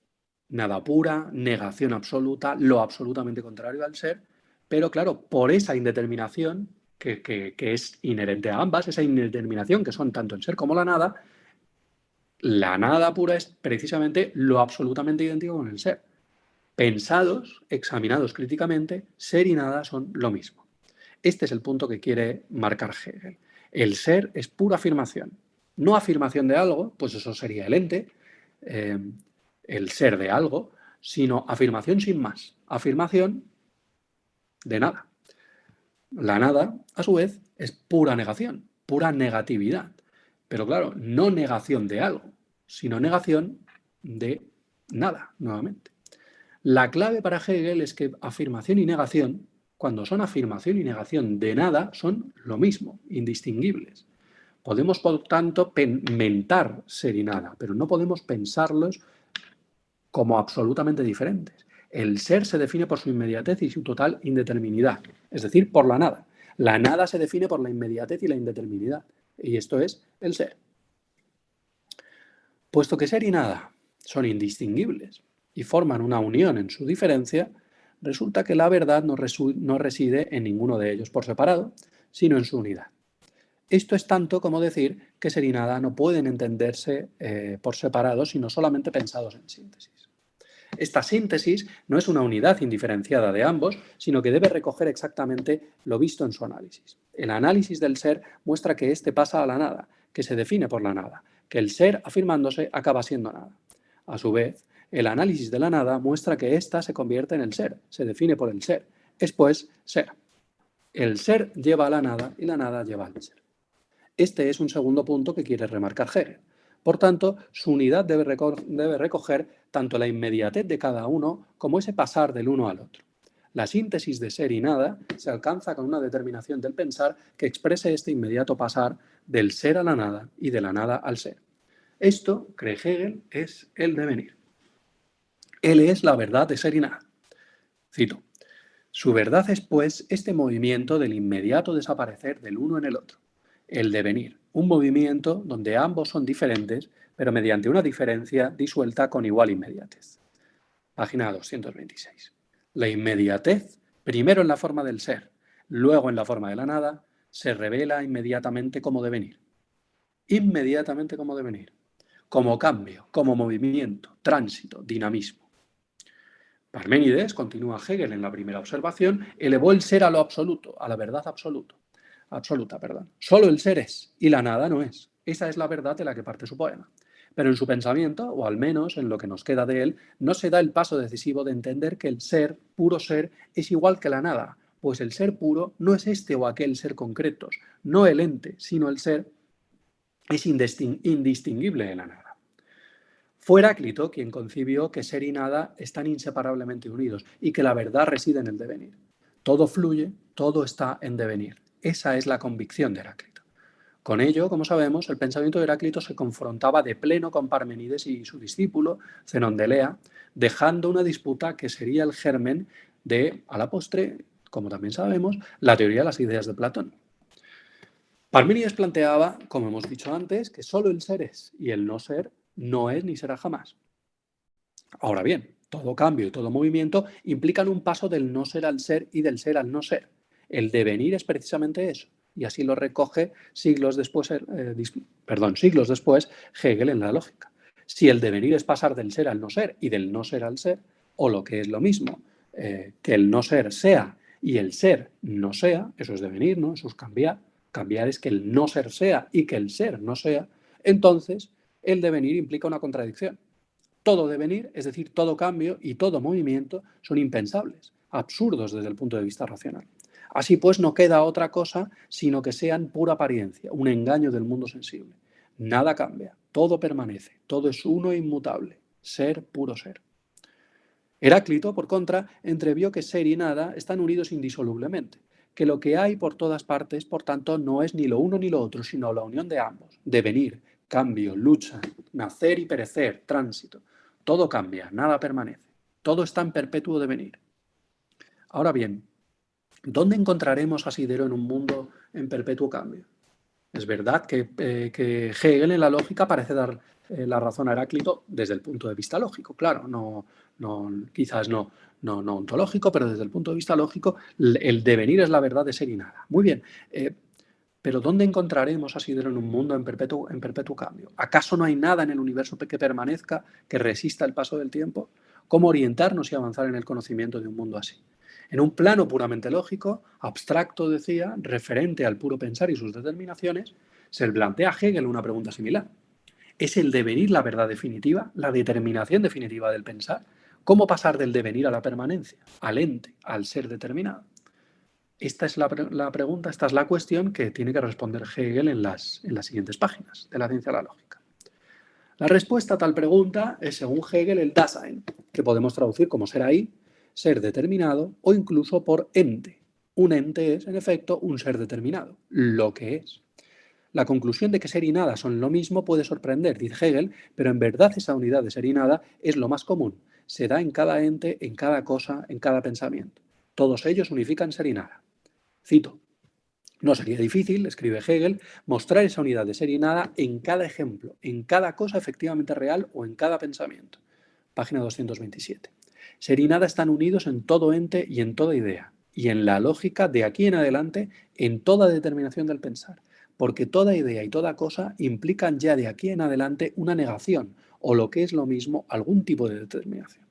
nada pura, negación absoluta, lo absolutamente contrario al ser, pero claro, por esa indeterminación que es inherente a ambas, esa indeterminación que son tanto el ser como la nada pura es precisamente lo absolutamente idéntico con el ser. Pensados, examinados críticamente, ser y nada son lo mismo. Este es el punto que quiere marcar Hegel. El ser es pura afirmación. No afirmación de algo, pues eso sería el ente, el ser de algo, sino afirmación sin más. Afirmación de nada. La nada, a su vez, es pura negación, pura negatividad. Pero claro, no negación de algo, sino negación de nada, nuevamente. La clave para Hegel es que afirmación y negación, cuando son afirmación y negación de nada, son lo mismo, indistinguibles. Podemos, por tanto, mentar ser y nada, pero no podemos pensarlos como absolutamente diferentes. El ser se define por su inmediatez y su total indeterminidad, es decir, por la nada. La nada se define por la inmediatez y la indeterminidad, y esto es el ser. Puesto que ser y nada son indistinguibles y forman una unión en su diferencia, resulta que la verdad no reside en ninguno de ellos por separado, sino en su unidad. Esto es tanto como decir que ser y nada no pueden entenderse por separado, sino solamente pensados en síntesis. Esta síntesis no es una unidad indiferenciada de ambos, sino que debe recoger exactamente lo visto en su análisis. El análisis del ser muestra que éste pasa a la nada, que se define por la nada, que el ser, afirmándose, acaba siendo nada. A su vez, el análisis de la nada muestra que ésta se convierte en el ser, se define por el ser, es pues ser. El ser lleva a la nada y la nada lleva al ser. Este es un segundo punto que quiere remarcar Hegel. Por tanto, su unidad debe recoger tanto la inmediatez de cada uno como ese pasar del uno al otro. La síntesis de ser y nada se alcanza con una determinación del pensar que exprese este inmediato pasar del ser a la nada y de la nada al ser. Esto, cree Hegel, es el devenir. Él es la verdad de ser y nada. Cito: su verdad es, pues, este movimiento del inmediato desaparecer del uno en el otro, el devenir, un movimiento donde ambos son diferentes, pero mediante una diferencia disuelta con igual inmediatez. Página 226. La inmediatez, primero en la forma del ser, luego en la forma de la nada, se revela inmediatamente como devenir. Inmediatamente como devenir. Como cambio, como movimiento, tránsito, dinamismo. Parménides, continúa Hegel en la primera observación, elevó el ser a lo absoluto, a la verdad absoluta. Solo el ser es y la nada no es. Esa es la verdad de la que parte su poema. Pero en su pensamiento, o al menos en lo que nos queda de él, no se da el paso decisivo de entender que el ser, puro ser, es igual que la nada, pues el ser puro no es este o aquel ser concretos, no el ente, sino el ser es indistinguible de la nada. Fue Heráclito quien concibió que ser y nada están inseparablemente unidos y que la verdad reside en el devenir. Todo fluye, todo está en devenir. Esa es la convicción de Heráclito. Con ello, como sabemos, el pensamiento de Heráclito se confrontaba de pleno con Parménides y su discípulo, Zenón de Elea, dejando una disputa que sería el germen de, a la postre, como también sabemos, la teoría de las ideas de Platón. Parménides planteaba, como hemos dicho antes, que solo el ser es y el no ser no es ni será jamás. Ahora bien, todo cambio y todo movimiento implican un paso del no ser al ser y del ser al no ser. El devenir es precisamente eso, y así lo recoge siglos después Hegel en la lógica. Si el devenir es pasar del ser al no ser y del no ser al ser, o lo que es lo mismo, que el no ser sea y el ser no sea, eso es devenir, ¿no? Eso es cambiar. Cambiar es que el no ser sea y que el ser no sea. Entonces, el devenir implica una contradicción. Todo devenir, es decir, todo cambio y todo movimiento, son impensables, absurdos desde el punto de vista racional. Así pues, no queda otra cosa sino que sean pura apariencia, un engaño del mundo sensible. Nada cambia, todo permanece, todo es uno e inmutable, ser puro ser. Heráclito, por contra, entrevió que ser y nada están unidos indisolublemente, que lo que hay por todas partes, por tanto, no es ni lo uno ni lo otro, sino la unión de ambos, devenir, cambio, lucha, nacer y perecer, tránsito. Todo cambia, nada permanece, todo está en perpetuo devenir. Ahora bien, ¿dónde encontraremos asidero en un mundo en perpetuo cambio? Es verdad que Hegel en la lógica parece dar la razón a Heráclito desde el punto de vista lógico, claro, quizás no ontológico, pero desde el punto de vista lógico el devenir es la verdad de ser y nada. Muy bien, pero ¿dónde encontraremos asidero en un mundo en perpetuo cambio? ¿Acaso no hay nada en el universo que permanezca, que resista el paso del tiempo? ¿Cómo orientarnos y avanzar en el conocimiento de un mundo así? En un plano puramente lógico, abstracto, decía, referente al puro pensar y sus determinaciones, se plantea a Hegel una pregunta similar. ¿Es el devenir la verdad definitiva, la determinación definitiva del pensar? ¿Cómo pasar del devenir a la permanencia, al ente, al ser determinado? Esta es la pregunta, esta es la cuestión que tiene que responder Hegel en las siguientes páginas de la ciencia de la lógica. La respuesta a tal pregunta es, según Hegel, el Dasein, que podemos traducir como ser ahí, ser determinado o incluso por ente. Un ente es, en efecto, un ser determinado, lo que es. La conclusión de que ser y nada son lo mismo puede sorprender, dice Hegel, pero en verdad esa unidad de ser y nada es lo más común. Se da en cada ente, en cada cosa, en cada pensamiento. Todos ellos unifican ser y nada. Cito. No sería difícil, escribe Hegel, mostrar esa unidad de ser y nada en cada ejemplo, en cada cosa efectivamente real o en cada pensamiento. Página 227. Ser y nada están unidos en todo ente y en toda idea, y en la lógica de aquí en adelante en toda determinación del pensar, porque toda idea y toda cosa implican ya de aquí en adelante una negación, o lo que es lo mismo, algún tipo de determinación.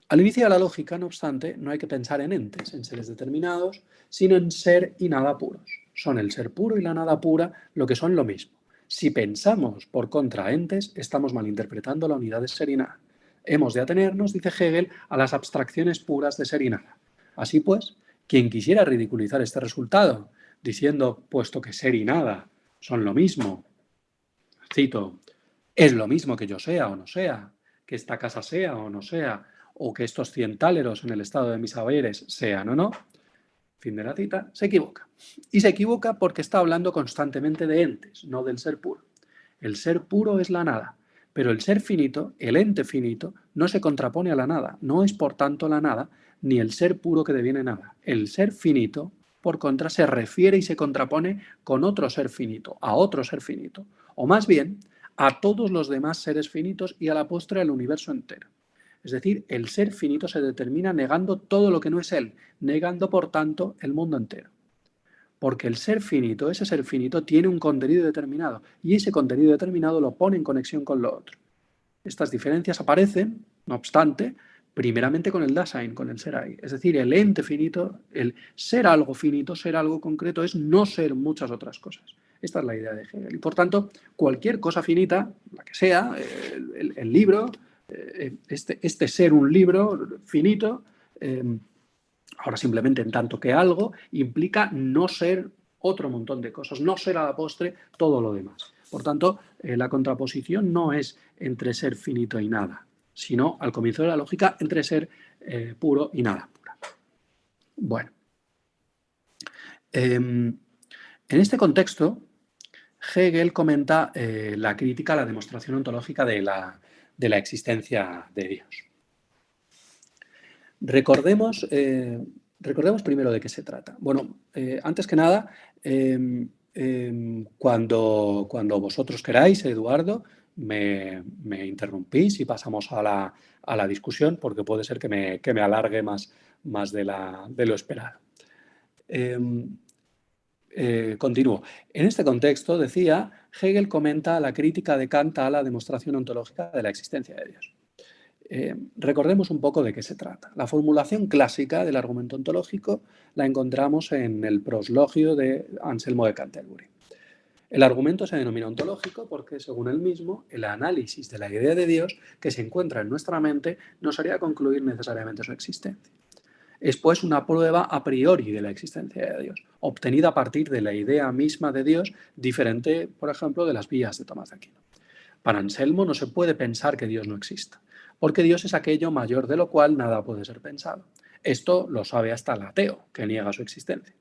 Al inicio de la lógica, no obstante, no hay que pensar en entes, en seres determinados, sino en ser y nada puros. Son el ser puro y la nada pura lo que son lo mismo. Si pensamos por contra entes, estamos malinterpretando la unidad de ser y nada. Hemos de atenernos, dice Hegel, a las abstracciones puras de ser y nada. Así pues, quien quisiera ridiculizar este resultado, diciendo, puesto que ser y nada son lo mismo, cito, es lo mismo que yo sea o no sea, que esta casa sea o no sea, o que estos 100 táleros en el estado de mis saberes sean o no, fin de la cita, se equivoca. Y se equivoca porque está hablando constantemente de entes, no del ser puro. El ser puro es la nada, pero el ser finito, el ente finito, no se contrapone a la nada, no es por tanto la nada, ni el ser puro que deviene nada. El ser finito, por contra, se refiere y se contrapone con otro ser finito, a otro ser finito, o más bien, a todos los demás seres finitos y a la postre al universo entero. Es decir, el ser finito se determina negando todo lo que no es él, negando por tanto el mundo entero. Porque el ser finito, ese ser finito, tiene un contenido determinado y ese contenido determinado lo pone en conexión con lo otro. Estas diferencias aparecen, no obstante, primeramente con el Dasein, con el ser ahí. Es decir, el ente finito, el ser algo finito, ser algo concreto, es no ser muchas otras cosas. Esta es la idea de Hegel. Y por tanto, cualquier cosa finita, la que sea, el libro, este ser un libro finito, ahora simplemente en tanto que algo, implica no ser otro montón de cosas, no ser a la postre todo lo demás. Por tanto, la contraposición no es entre ser finito y nada, sino al comienzo de la lógica entre ser puro y nada pura. Bueno, en este contexto, Hegel comenta la crítica a la demostración ontológica de la existencia de Dios. Recordemos primero de qué se trata. Bueno, antes que nada, cuando vosotros queráis, Eduardo, me interrumpís y pasamos a la discusión, porque puede ser que me alargue más de lo esperado. Continúo. En este contexto, decía, Hegel comenta la crítica de Kant a la demostración ontológica de la existencia de Dios. Recordemos un poco de qué se trata. La formulación clásica del argumento ontológico la encontramos en el proslogio de Anselmo de Canterbury. El argumento se denomina ontológico porque, según él mismo, el análisis de la idea de Dios que se encuentra en nuestra mente nos haría concluir necesariamente su existencia. Es pues una prueba a priori de la existencia de Dios, obtenida a partir de la idea misma de Dios, diferente, por ejemplo, de las vías de Tomás de Aquino. Para Anselmo no se puede pensar que Dios no exista, porque Dios es aquello mayor de lo cual nada puede ser pensado. Esto lo sabe hasta el ateo, que niega su existencia.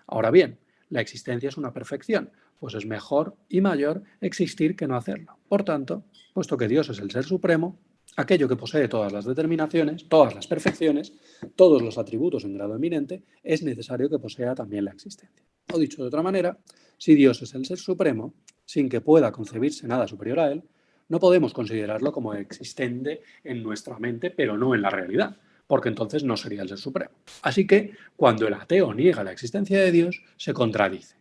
Ahora bien, la existencia es una perfección, pues es mejor y mayor existir que no hacerlo. Por tanto, puesto que Dios es el Ser Supremo, aquello que posee todas las determinaciones, todas las perfecciones, todos los atributos en grado eminente, es necesario que posea también la existencia. O dicho de otra manera, si Dios es el Ser Supremo, sin que pueda concebirse nada superior a él, no podemos considerarlo como existente en nuestra mente, pero no en la realidad, porque entonces no sería el Ser Supremo. Así que, cuando el ateo niega la existencia de Dios, se contradice,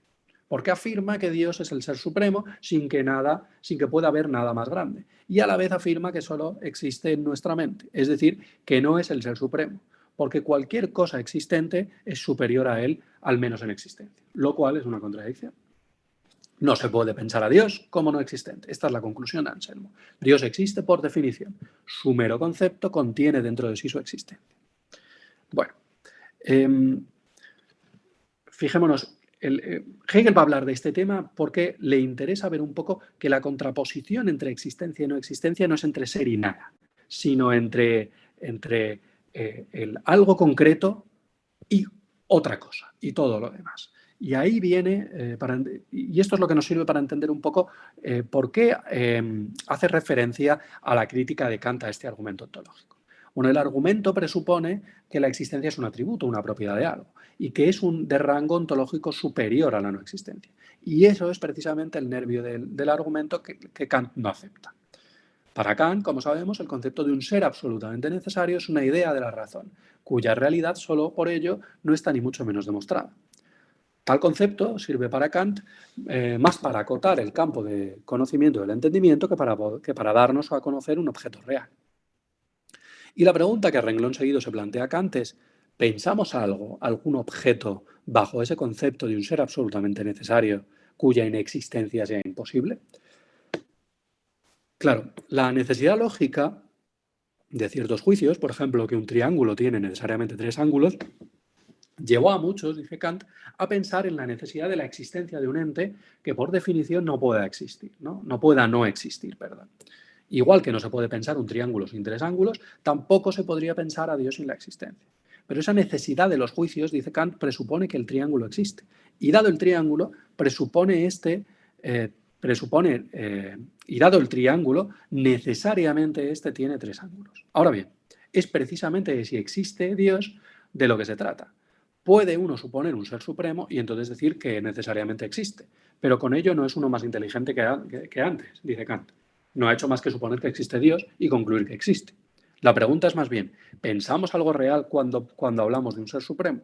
porque afirma que Dios es el Ser Supremo sin que pueda haber nada más grande, y a la vez afirma que solo existe en nuestra mente, es decir, que no es el Ser Supremo, porque cualquier cosa existente es superior a él, al menos en existencia, lo cual es una contradicción. No se puede pensar a Dios como no existente. Esta es la conclusión de Anselmo. Dios existe por definición. Su mero concepto contiene dentro de sí su existencia. Bueno, fijémonos, Hegel va a hablar de este tema porque le interesa ver un poco que la contraposición entre existencia y no existencia no es entre ser y nada, sino entre el algo concreto y otra cosa, y todo lo demás. Y ahí viene, y esto es lo que nos sirve para entender un poco por qué hace referencia a la crítica de Kant a este argumento ontológico. Bueno, el argumento presupone que la existencia es un atributo, una propiedad de algo, y que es de rango ontológico superior a la no existencia. Y eso es precisamente el nervio del argumento que Kant no acepta. Para Kant, como sabemos, el concepto de un ser absolutamente necesario es una idea de la razón, cuya realidad solo por ello no está ni mucho menos demostrada. Tal concepto sirve para Kant más para acotar el campo de conocimiento del entendimiento que para darnos a conocer un objeto real. Y la pregunta que a renglón seguido se plantea Kant es: ¿pensamos algo, algún objeto, bajo ese concepto de un ser absolutamente necesario, cuya inexistencia sea imposible? Claro, la necesidad lógica de ciertos juicios, por ejemplo, que un triángulo tiene necesariamente tres ángulos, llevó a muchos, dice Kant, a pensar en la necesidad de la existencia de un ente que por definición no pueda existir, no pueda no existir, perdón. Igual que no se puede pensar un triángulo sin tres ángulos, tampoco se podría pensar a Dios sin la existencia. Pero esa necesidad de los juicios, dice Kant, presupone que el triángulo existe. Y dado el triángulo, y dado el triángulo, necesariamente este tiene tres ángulos. Ahora bien, es precisamente de si existe Dios de lo que se trata. Puede uno suponer un ser supremo y entonces decir que necesariamente existe, pero con ello no es uno más inteligente que antes, dice Kant. No ha hecho más que suponer que existe Dios y concluir que existe. La pregunta es más bien, ¿pensamos algo real cuando hablamos de un ser supremo?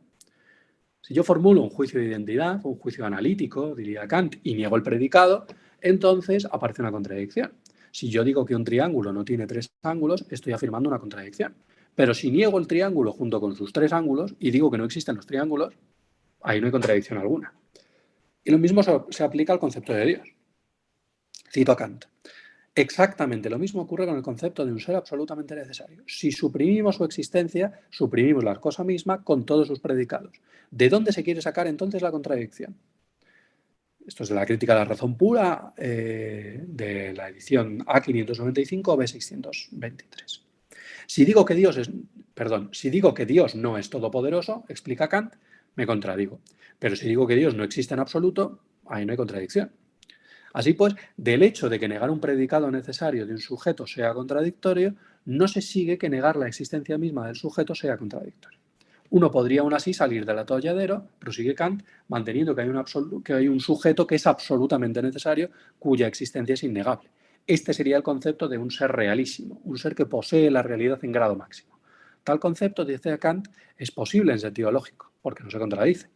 Si yo formulo un juicio de identidad, un juicio analítico, diría Kant, y niego el predicado, entonces aparece una contradicción. Si yo digo que un triángulo no tiene tres ángulos, estoy afirmando una contradicción. Pero si niego el triángulo junto con sus tres ángulos y digo que no existen los triángulos, ahí no hay contradicción alguna. Y lo mismo se aplica al concepto de Dios. Cito a Kant. Exactamente lo mismo ocurre con el concepto de un ser absolutamente necesario. Si suprimimos su existencia, suprimimos la cosa misma con todos sus predicados. ¿De dónde se quiere sacar entonces la contradicción? Esto es de la crítica de la razón pura de la edición A595 o B623. Si digo que Dios no es todopoderoso, explica Kant, me contradigo. Pero si digo que Dios no existe en absoluto, ahí no hay contradicción. Así pues, del hecho de que negar un predicado necesario de un sujeto sea contradictorio, no se sigue que negar la existencia misma del sujeto sea contradictorio. Uno podría aún así salir del atolladero, prosigue Kant, manteniendo que hay un sujeto que es absolutamente necesario, cuya existencia es innegable. Este sería el concepto de un ser realísimo, un ser que posee la realidad en grado máximo. Tal concepto, dice Kant, es posible en sentido lógico, porque no se contradice.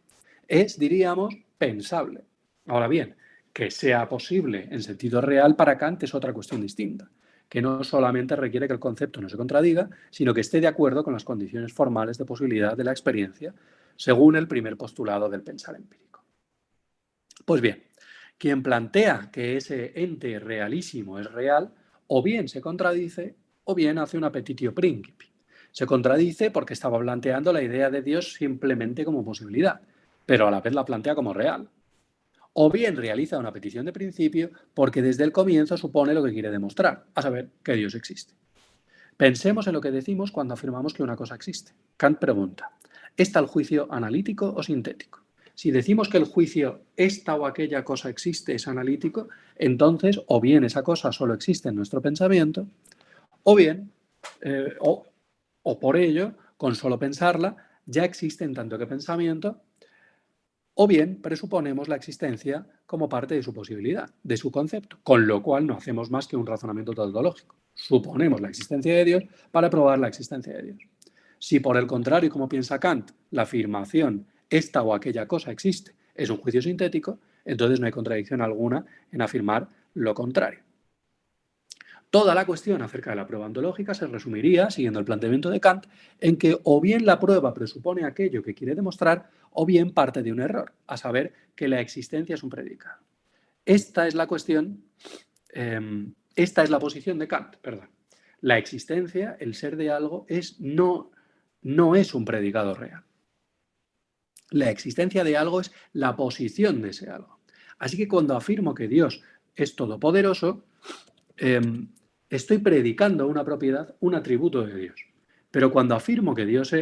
es, diríamos, pensable. Ahora bien, que sea posible en sentido real para Kant es otra cuestión distinta, que no solamente requiere que el concepto no se contradiga, sino que esté de acuerdo con las condiciones formales de posibilidad de la experiencia, según el primer postulado del pensar empírico. Pues bien, quien plantea que ese ente realísimo es real, o bien se contradice, o bien hace un appetitio principi. Se contradice porque estaba planteando la idea de Dios simplemente como posibilidad, pero a la vez la plantea como real. O bien realiza una petición de principio porque desde el comienzo supone lo que quiere demostrar, a saber, que Dios existe. Pensemos en lo que decimos cuando afirmamos que una cosa existe. Kant pregunta, ¿está el juicio analítico o sintético? Si decimos que el juicio esta o aquella cosa existe es analítico, entonces o bien esa cosa solo existe en nuestro pensamiento, o bien, o por ello, con solo pensarla, ya existe en tanto que pensamiento, o bien presuponemos la existencia como parte de su posibilidad, de su concepto, con lo cual no hacemos más que un razonamiento tautológico. Suponemos la existencia de Dios para probar la existencia de Dios. Si por el contrario, como piensa Kant, la afirmación esta o aquella cosa existe es un juicio sintético, entonces no hay contradicción alguna en afirmar lo contrario. Toda la cuestión acerca de la prueba ontológica se resumiría, siguiendo el planteamiento de Kant, en que o bien la prueba presupone aquello que quiere demostrar, o bien parte de un error, a saber, que la existencia es un predicado. Esta es la cuestión, esta es la posición de Kant, perdón. La existencia, el ser de algo, no es un predicado real. La existencia de algo es la posición de ese algo. Así que cuando afirmo que Dios es todopoderoso, estoy predicando una propiedad, un atributo de Dios. Pero cuando afirmo que Dios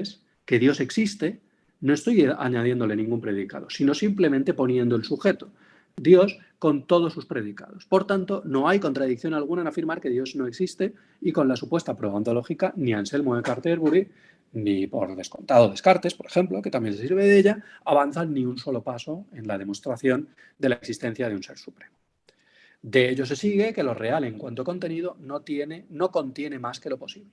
existe, no estoy añadiéndole ningún predicado, sino simplemente poniendo el sujeto, Dios con todos sus predicados. Por tanto, no hay contradicción alguna en afirmar que Dios no existe y con la supuesta prueba ontológica ni Anselmo de Canterbury, ni por descontado Descartes, por ejemplo, que también se sirve de ella, avanzan ni un solo paso en la demostración de la existencia de un ser supremo. De ello se sigue que lo real en cuanto a contenido no contiene más que lo posible.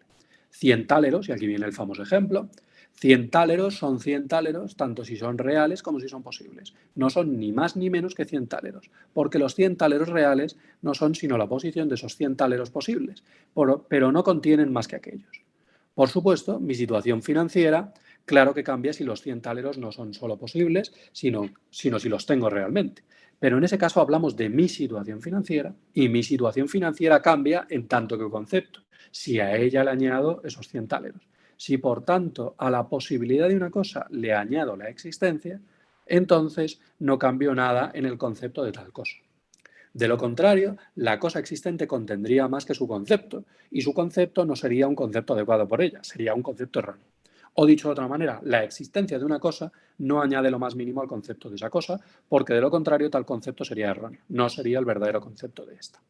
100 táleros, y aquí viene el famoso ejemplo, 100 táleros son 100 táleros tanto si son reales como si son posibles. No son ni más ni menos que 100 táleros, porque los 100 táleros reales no son sino la posición de esos 100 táleros posibles, pero no contienen más que aquellos. Por supuesto, mi situación financiera, claro que cambia si los 100 táleros no son solo posibles, sino si los tengo realmente. Pero en ese caso hablamos de mi situación financiera y mi situación financiera cambia en tanto que concepto, si a ella le añado esos 100 táleros. Si por tanto a la posibilidad de una cosa le añado la existencia, entonces no cambio nada en el concepto de tal cosa. De lo contrario, la cosa existente contendría más que su concepto, y su concepto no sería un concepto adecuado por ella, sería un concepto erróneo. O dicho de otra manera, la existencia de una cosa no añade lo más mínimo al concepto de esa cosa, porque de lo contrario tal concepto sería erróneo, no sería el verdadero concepto de esta.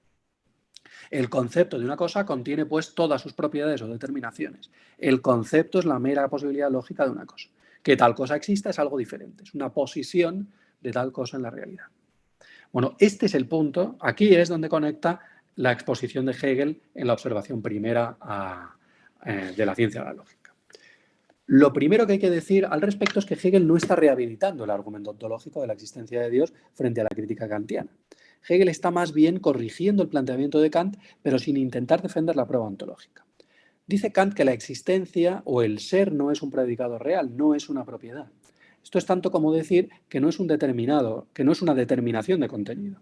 El concepto de una cosa contiene pues todas sus propiedades o determinaciones. El concepto es la mera posibilidad lógica de una cosa. Que tal cosa exista es algo diferente, es una posición de tal cosa en la realidad. Bueno, este es el punto, aquí es donde conecta la exposición de Hegel en la observación primera de la ciencia de la lógica. Lo primero que hay que decir al respecto es que Hegel no está rehabilitando el argumento ontológico de la existencia de Dios frente a la crítica kantiana. Hegel está más bien corrigiendo el planteamiento de Kant, pero sin intentar defender la prueba ontológica. Dice Kant que la existencia o el ser no es un predicado real, no es una propiedad. Esto es tanto como decir que no es un determinado, que no es una determinación de contenido.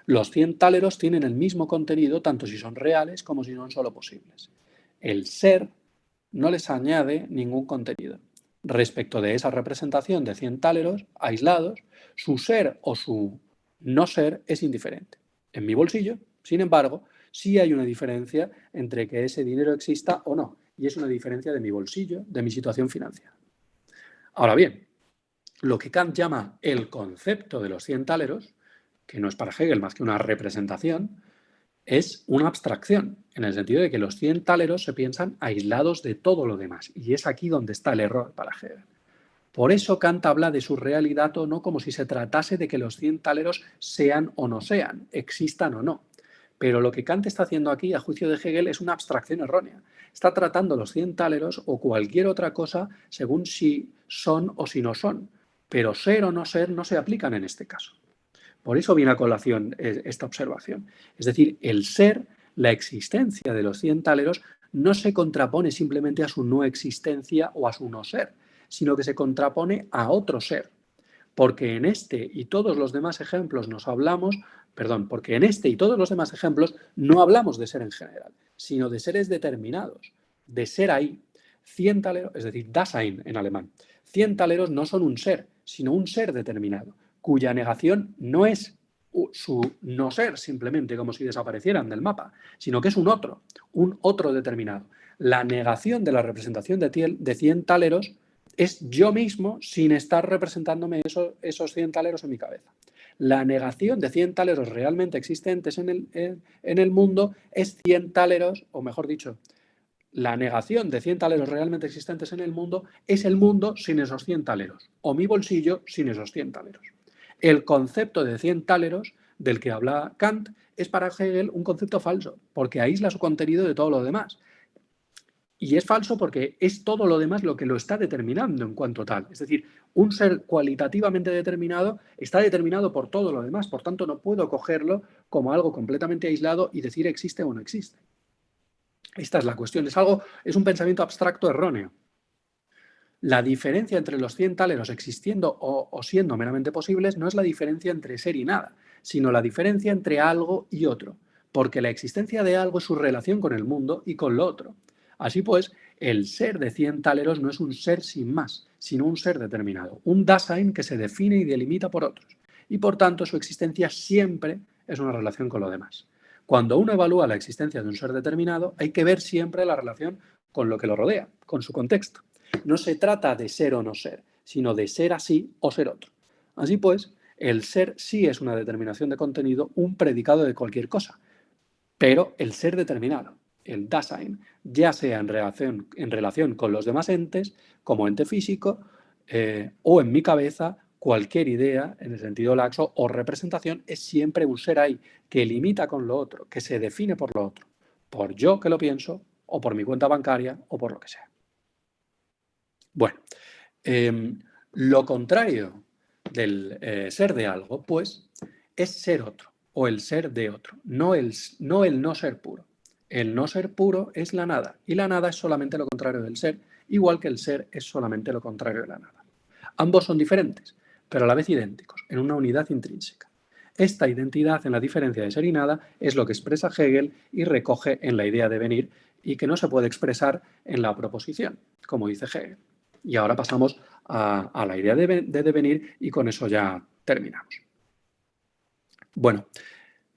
Los 100 táleros tienen el mismo contenido tanto si son reales como si son solo posibles. El ser no les añade ningún contenido. Respecto de esa representación de 100 táleros aislados, su ser o su no ser es indiferente. En mi bolsillo, sin embargo, sí hay una diferencia entre que ese dinero exista o no, y es una diferencia de mi bolsillo, de mi situación financiera. Ahora bien, lo que Kant llama el concepto de los 100 táleros, que no es para Hegel más que una representación, es una abstracción, en el sentido de que los 100 táleros se piensan aislados de todo lo demás, y es aquí donde está el error para Hegel. Por eso Kant habla de su realidad o no como si se tratase de que los 100 táleros sean o no sean, existan o no. Pero lo que Kant está haciendo aquí, a juicio de Hegel, es una abstracción errónea. Está tratando los 100 táleros o cualquier otra cosa según si son o si no son, pero ser o no ser no se aplican en este caso. Por eso viene a colación esta observación. Es decir, el ser, la existencia de los 100 táleros, no se contrapone simplemente a su no existencia o a su no ser, sino que se contrapone a otro ser. Porque en este y todos los demás ejemplos porque en este y todos los demás ejemplos no hablamos de ser en general, sino de seres determinados, de ser ahí. 100 táleros, es decir, Dasein en alemán. 100 táleros no son un ser, sino un ser determinado, cuya negación no es su no ser simplemente como si desaparecieran del mapa, sino que es un otro determinado. La negación de la representación de 100 táleros es yo mismo sin estar representándome esos 100 táleros en mi cabeza. La negación de 100 táleros realmente existentes en el mundo es 100 táleros, o mejor dicho, la negación de 100 táleros realmente existentes en el mundo es el mundo sin esos 100 táleros, o mi bolsillo sin esos 100 táleros. El concepto de 100 táleros del que habla Kant es para Hegel un concepto falso, porque aísla su contenido de todo lo demás. Y es falso porque es todo lo demás lo que lo está determinando en cuanto tal. Es decir, un ser cualitativamente determinado está determinado por todo lo demás, por tanto no puedo cogerlo como algo completamente aislado y decir existe o no existe. Esta es la cuestión, es un pensamiento abstracto erróneo. La diferencia entre los 100 táleros existiendo o siendo meramente posibles no es la diferencia entre ser y nada, sino la diferencia entre algo y otro, porque la existencia de algo es su relación con el mundo y con lo otro. Así pues, el ser de 100 táleros no es un ser sin más, sino un ser determinado, un Dasein que se define y delimita por otros, y por tanto su existencia siempre es una relación con lo demás. Cuando uno evalúa la existencia de un ser determinado, hay que ver siempre la relación con lo que lo rodea, con su contexto. No se trata de ser o no ser, sino de ser así o ser otro. Así pues, el ser sí es una determinación de contenido, un predicado de cualquier cosa, pero el ser determinado, el Dasein, ya sea en relación con los demás entes, como ente físico, o en mi cabeza, cualquier idea, en el sentido laxo, o representación, es siempre un ser ahí, que limita con lo otro, que se define por lo otro, por yo que lo pienso, o por mi cuenta bancaria, o por lo que sea. Bueno, lo contrario del ser de algo, pues, es ser otro, o el ser de otro, no el no ser puro. El no ser puro es la nada, y la nada es solamente lo contrario del ser, igual que el ser es solamente lo contrario de la nada. Ambos son diferentes, pero a la vez idénticos, en una unidad intrínseca. Esta identidad en la diferencia de ser y nada es lo que expresa Hegel y recoge en la idea de venir y que no se puede expresar en la proposición, como dice Hegel. Y ahora pasamos a la idea de devenir y con eso ya terminamos. Bueno,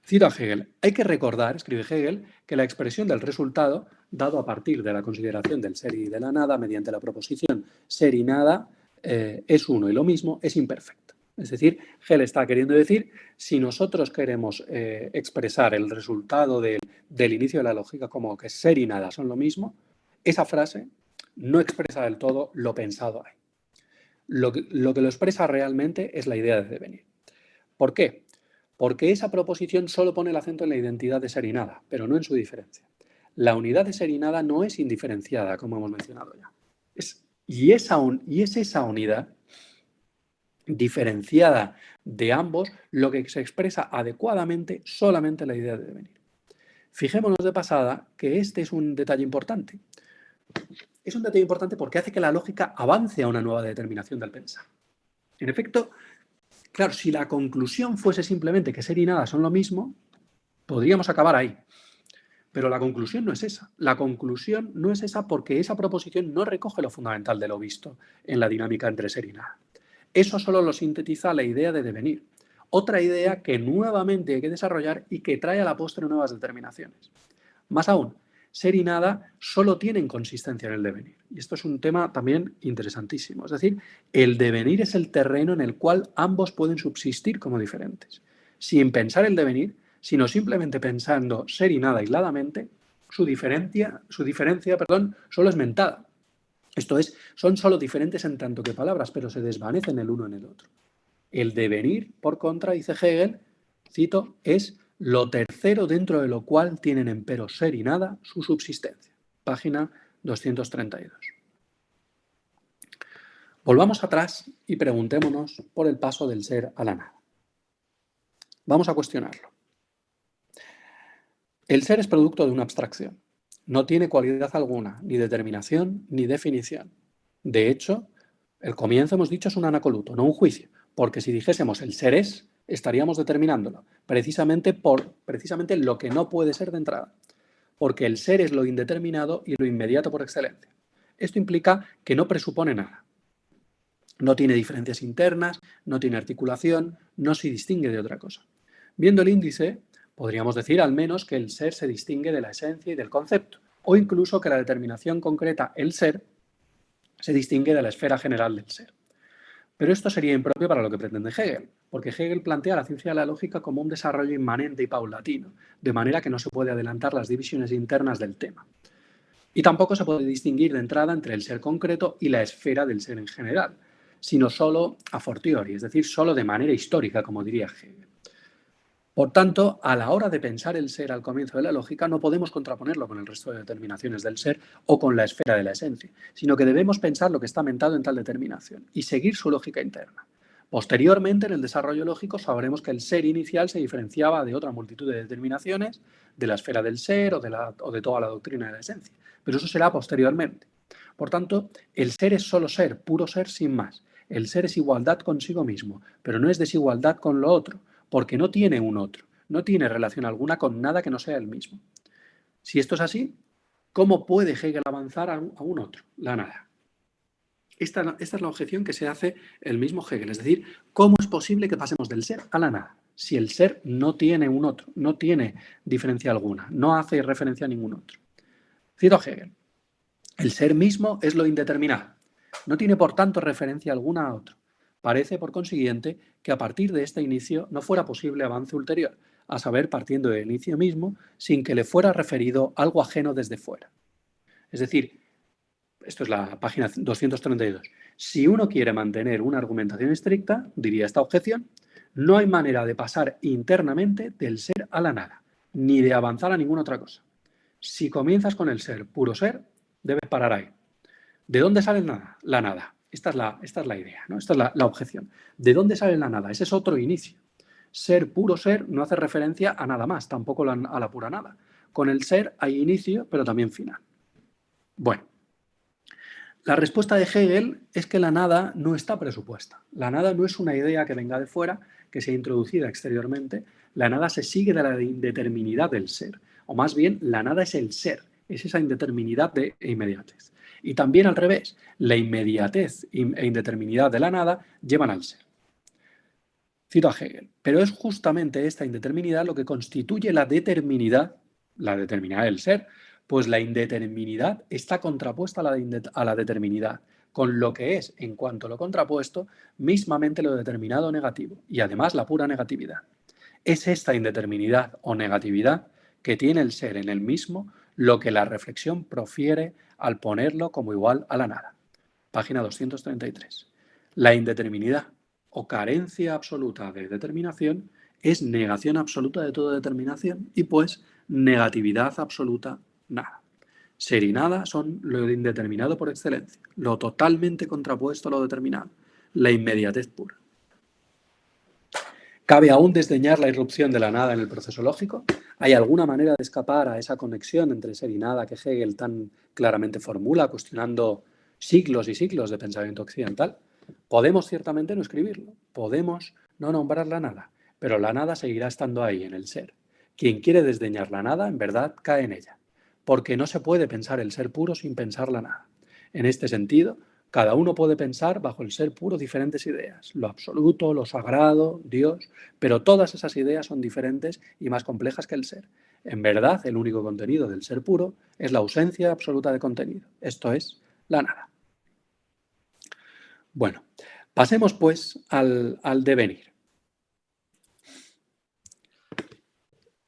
cito a Hegel. Hay que recordar, escribe Hegel, que la expresión del resultado, dado a partir de la consideración del ser y de la nada mediante la proposición ser y nada, es uno y lo mismo, es imperfecto. Es decir, Hegel está queriendo decir, si nosotros queremos expresar el resultado del inicio de la lógica como que ser y nada son lo mismo, esa frase no expresa del todo lo pensado ahí. Lo que lo expresa realmente es la idea de devenir. ¿Por qué? Porque esa proposición solo pone el acento en la identidad de ser y nada, pero no en su diferencia. La unidad de ser y nada no es indiferenciada, como hemos mencionado ya. Es esa unidad diferenciada de ambos lo que se expresa adecuadamente solamente en la idea de devenir. Fijémonos de pasada que este es un detalle importante. Es un detalle importante porque hace que la lógica avance a una nueva determinación del pensar. En efecto, claro, si la conclusión fuese simplemente que ser y nada son lo mismo, podríamos acabar ahí. Pero la conclusión no es esa. La conclusión no es esa porque esa proposición no recoge lo fundamental de lo visto en la dinámica entre ser y nada. Eso solo lo sintetiza la idea de devenir. Otra idea que nuevamente hay que desarrollar y que trae a la postre nuevas determinaciones. Más aún, ser y nada solo tienen consistencia en el devenir. Y esto es un tema también interesantísimo. Es decir, el devenir es el terreno en el cual ambos pueden subsistir como diferentes. Sin pensar el devenir, sino simplemente pensando ser y nada aisladamente, su diferencia, solo es mentada. Esto es, son solo diferentes en tanto que palabras, pero se desvanecen el uno en el otro. El devenir, por contra, dice Hegel, cito, es lo tercero dentro de lo cual tienen empero ser y nada su subsistencia. Página 232. Volvamos atrás y preguntémonos por el paso del ser a la nada. Vamos a cuestionarlo. El ser es producto de una abstracción. No tiene cualidad alguna, ni determinación, ni definición. De hecho, el comienzo, hemos dicho, es un anacoluto, no un juicio, porque si dijésemos el ser es, estaríamos determinándolo, precisamente lo que no puede ser de entrada, porque el ser es lo indeterminado y lo inmediato por excelencia. Esto implica que no presupone nada. No tiene diferencias internas, no tiene articulación, no se distingue de otra cosa. Viendo el índice, podríamos decir al menos que el ser se distingue de la esencia y del concepto, o incluso que la determinación concreta, el ser, se distingue de la esfera general del ser. Pero esto sería impropio para lo que pretende Hegel, porque Hegel plantea la ciencia de la lógica como un desarrollo inmanente y paulatino, de manera que no se puede adelantar las divisiones internas del tema. Y tampoco se puede distinguir de entrada entre el ser concreto y la esfera del ser en general, sino solo a fortiori, es decir, solo de manera histórica, como diría Hegel. Por tanto, a la hora de pensar el ser al comienzo de la lógica, no podemos contraponerlo con el resto de determinaciones del ser o con la esfera de la esencia, sino que debemos pensar lo que está mentado en tal determinación y seguir su lógica interna. Posteriormente, en el desarrollo lógico, sabremos que el ser inicial se diferenciaba de otra multitud de determinaciones, de la esfera del ser o de toda la doctrina de la esencia, pero eso será posteriormente. Por tanto, el ser es solo ser, puro ser sin más. El ser es igualdad consigo mismo, pero no es desigualdad con lo otro, porque no tiene un otro, no tiene relación alguna con nada que no sea el mismo. Si esto es así, ¿cómo puede Hegel avanzar a un otro? La nada. Esta es la objeción que se hace el mismo Hegel, es decir, ¿cómo es posible que pasemos del ser a la nada? Si el ser no tiene un otro, no tiene diferencia alguna, no hace referencia a ningún otro. Cito a Hegel. El ser mismo es lo indeterminado. No tiene, por tanto, referencia alguna a otro. Parece, por consiguiente, que a partir de este inicio no fuera posible avance ulterior, a saber, partiendo del inicio mismo, sin que le fuera referido algo ajeno desde fuera. Es decir, esto es la página 232. Si uno quiere mantener una argumentación estricta, diría esta objeción, no hay manera de pasar internamente del ser a la nada, ni de avanzar a ninguna otra cosa. Si comienzas con el ser, puro ser, debes parar ahí. ¿De dónde sale nada? La nada. Esta es la idea, ¿no? Esta es la objeción. ¿De dónde sale la nada? Ese es otro inicio. Ser, puro ser, no hace referencia a nada más, tampoco a la pura nada. Con el ser hay inicio, pero también final. Bueno, la respuesta de Hegel es que la nada no está presupuesta. La nada no es una idea que venga de fuera, que sea introducida exteriormente. La nada se sigue de la indeterminidad del ser. O más bien, la nada es el ser, es esa indeterminidad e inmediatez. Y también al revés, la inmediatez e indeterminidad de la nada llevan al ser. Cito a Hegel, pero es justamente esta indeterminidad lo que constituye la determinidad del ser, pues la indeterminidad está contrapuesta a la determinidad, con lo que es, en cuanto a lo contrapuesto, mismamente lo determinado negativo, y además la pura negatividad. Es esta indeterminidad o negatividad que tiene el ser en el mismo lo que la reflexión profiere al ponerlo como igual a la nada. Página 233. La indeterminidad o carencia absoluta de determinación es negación absoluta de toda determinación y pues negatividad absoluta nada. Ser y nada son lo indeterminado por excelencia, lo totalmente contrapuesto a lo determinado, la inmediatez pura. ¿Cabe aún desdeñar la irrupción de la nada en el proceso lógico? ¿Hay alguna manera de escapar a esa conexión entre ser y nada que Hegel tan claramente formula, cuestionando siglos y siglos de pensamiento occidental? Podemos ciertamente no escribirlo, podemos no nombrar la nada, pero la nada seguirá estando ahí, en el ser. Quien quiere desdeñar la nada, en verdad, cae en ella, porque no se puede pensar el ser puro sin pensar la nada. En este sentido, cada uno puede pensar bajo el ser puro diferentes ideas, lo absoluto, lo sagrado, Dios, pero todas esas ideas son diferentes y más complejas que el ser. En verdad, el único contenido del ser puro es la ausencia absoluta de contenido, esto es, la nada. Bueno, pasemos pues al devenir.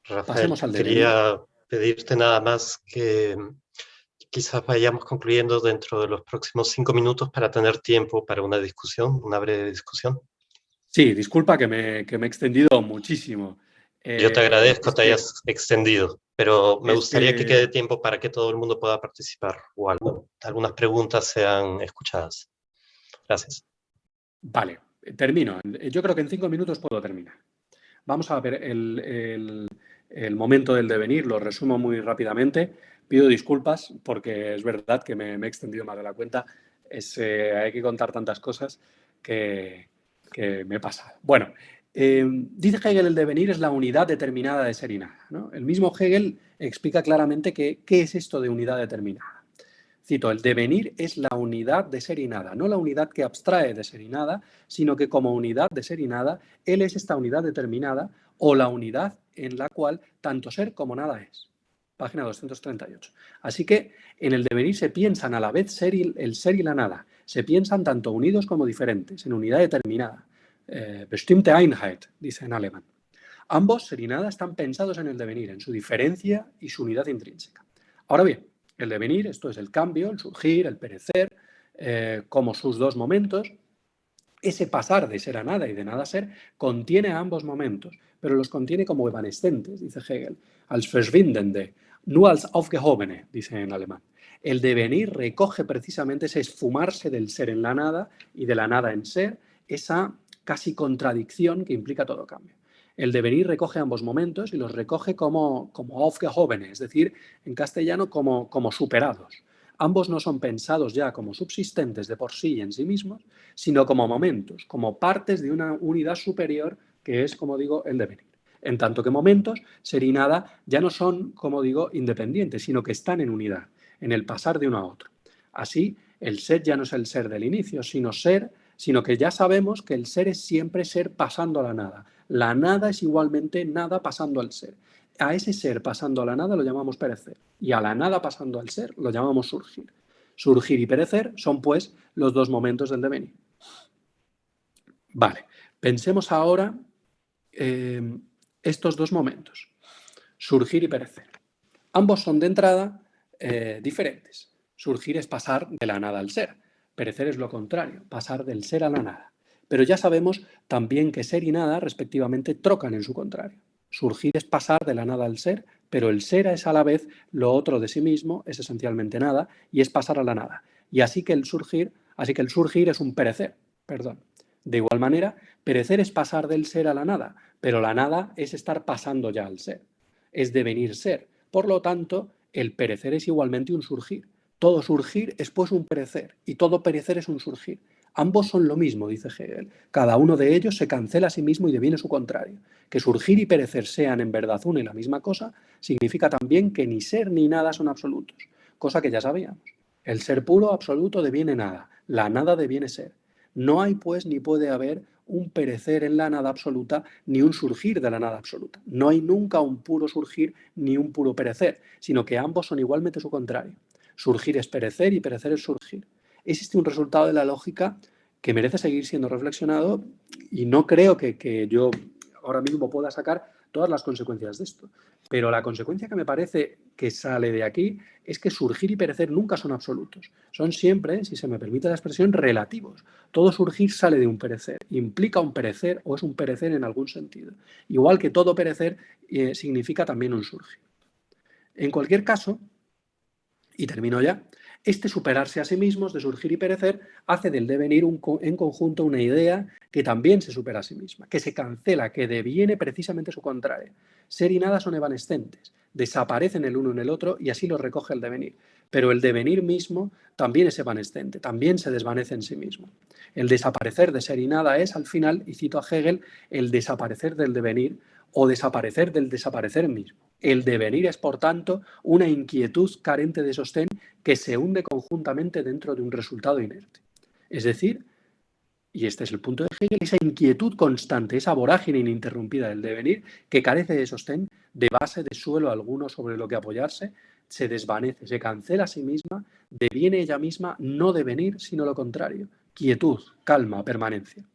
Rafael, Pasemos al devenir. quería pedirte nada más que quizás vayamos concluyendo dentro de los próximos 5 minutos para tener tiempo para una discusión, una breve discusión. Sí, disculpa que me he extendido muchísimo. Yo te agradezco Es te que, hayas extendido, pero me es gustaría que quede que tiempo para que todo el mundo pueda participar o algunas preguntas sean escuchadas. Gracias. Vale, termino. Yo creo que en 5 minutos puedo terminar. Vamos a ver el momento del devenir, lo resumo muy rápidamente. Pido disculpas porque es verdad que me he extendido más de la cuenta. Hay que contar tantas cosas que me pasa. Bueno, dice Hegel, el devenir es la unidad determinada de ser y nada, ¿no? El mismo Hegel explica claramente qué es esto de unidad determinada. Cito, el devenir es la unidad de ser y nada, no la unidad que abstrae de ser y nada, sino que como unidad de ser y nada, él es esta unidad determinada o la unidad en la cual tanto ser como nada es. Página 238. Así que en el devenir se piensan a la vez el ser y la nada. Se piensan tanto unidos como diferentes, en unidad determinada. Bestimmte Einheit, dice en alemán. Ambos, ser y nada, están pensados en el devenir, en su diferencia y su unidad intrínseca. Ahora bien, el devenir, esto es el cambio, el surgir, el perecer, como sus dos momentos. Ese pasar de ser a nada y de nada a ser contiene a ambos momentos, pero los contiene como evanescentes, dice Hegel, als verschwindende, nur als aufgehobene, dice en alemán. El devenir recoge precisamente ese esfumarse del ser en la nada y de la nada en ser, esa casi contradicción que implica todo cambio. El devenir recoge ambos momentos y los recoge como aufgehobene, es decir, en castellano como superados. Ambos no son pensados ya como subsistentes de por sí y en sí mismos, sino como momentos, como partes de una unidad superior que es, como digo, el devenir. En tanto que momentos, ser y nada, ya no son, como digo, independientes, sino que están en unidad, en el pasar de uno a otro. Así, el ser ya no es el ser del inicio, sino que ya sabemos que el ser es siempre ser pasando a la nada. La nada es igualmente nada pasando al ser. A ese ser pasando a la nada lo llamamos perecer y a la nada pasando al ser lo llamamos surgir. Surgir y perecer son, pues, los dos momentos del devenir. Vale, pensemos ahora estos dos momentos, surgir y perecer. Ambos son de entrada diferentes. Surgir es pasar de la nada al ser. Perecer es lo contrario, pasar del ser a la nada. Pero ya sabemos también que ser y nada, respectivamente, trocan en su contrario. Surgir es pasar de la nada al ser, pero el ser es a la vez lo otro de sí mismo, es esencialmente nada, y es pasar a la nada. Y así que el surgir es un perecer, perdón. De igual manera, perecer es pasar del ser a la nada, pero la nada es estar pasando ya al ser, es devenir ser. Por lo tanto, el perecer es igualmente un surgir. Todo surgir es pues un perecer y todo perecer es un surgir. Ambos son lo mismo, dice Hegel. Cada uno de ellos se cancela a sí mismo y deviene su contrario. Que surgir y perecer sean en verdad una y la misma cosa significa también que ni ser ni nada son absolutos, cosa que ya sabíamos. El ser puro absoluto deviene nada, la nada deviene ser. No hay pues ni puede haber un perecer en la nada absoluta ni un surgir de la nada absoluta. No hay nunca un puro surgir ni un puro perecer, sino que ambos son igualmente su contrario. Surgir es perecer y perecer es surgir. Existe un resultado de la lógica que merece seguir siendo reflexionado y no creo que yo ahora mismo pueda sacar todas las consecuencias de esto. Pero la consecuencia que me parece que sale de aquí es que surgir y perecer nunca son absolutos. Son siempre, si se me permite la expresión, relativos. Todo surgir sale de un perecer, implica un perecer o es un perecer en algún sentido. Igual que todo perecer significa también un surgir. En cualquier caso, y termino ya, este superarse a sí mismos, de surgir y perecer, hace del devenir en conjunto una idea que también se supera a sí misma, que se cancela, que deviene precisamente su contrario. Ser y nada son evanescentes, desaparecen el uno en el otro y así lo recoge el devenir. Pero el devenir mismo también es evanescente, también se desvanece en sí mismo. El desaparecer de ser y nada es, al final, y cito a Hegel, el desaparecer del devenir o desaparecer del desaparecer mismo. El devenir es, por tanto, una inquietud carente de sostén que se hunde conjuntamente dentro de un resultado inerte. Es decir, y este es el punto de Hegel, esa inquietud constante, esa vorágine ininterrumpida del devenir que carece de sostén, de base, de suelo alguno sobre lo que apoyarse, se desvanece, se cancela a sí misma, deviene ella misma no devenir, sino lo contrario, quietud, calma, permanencia.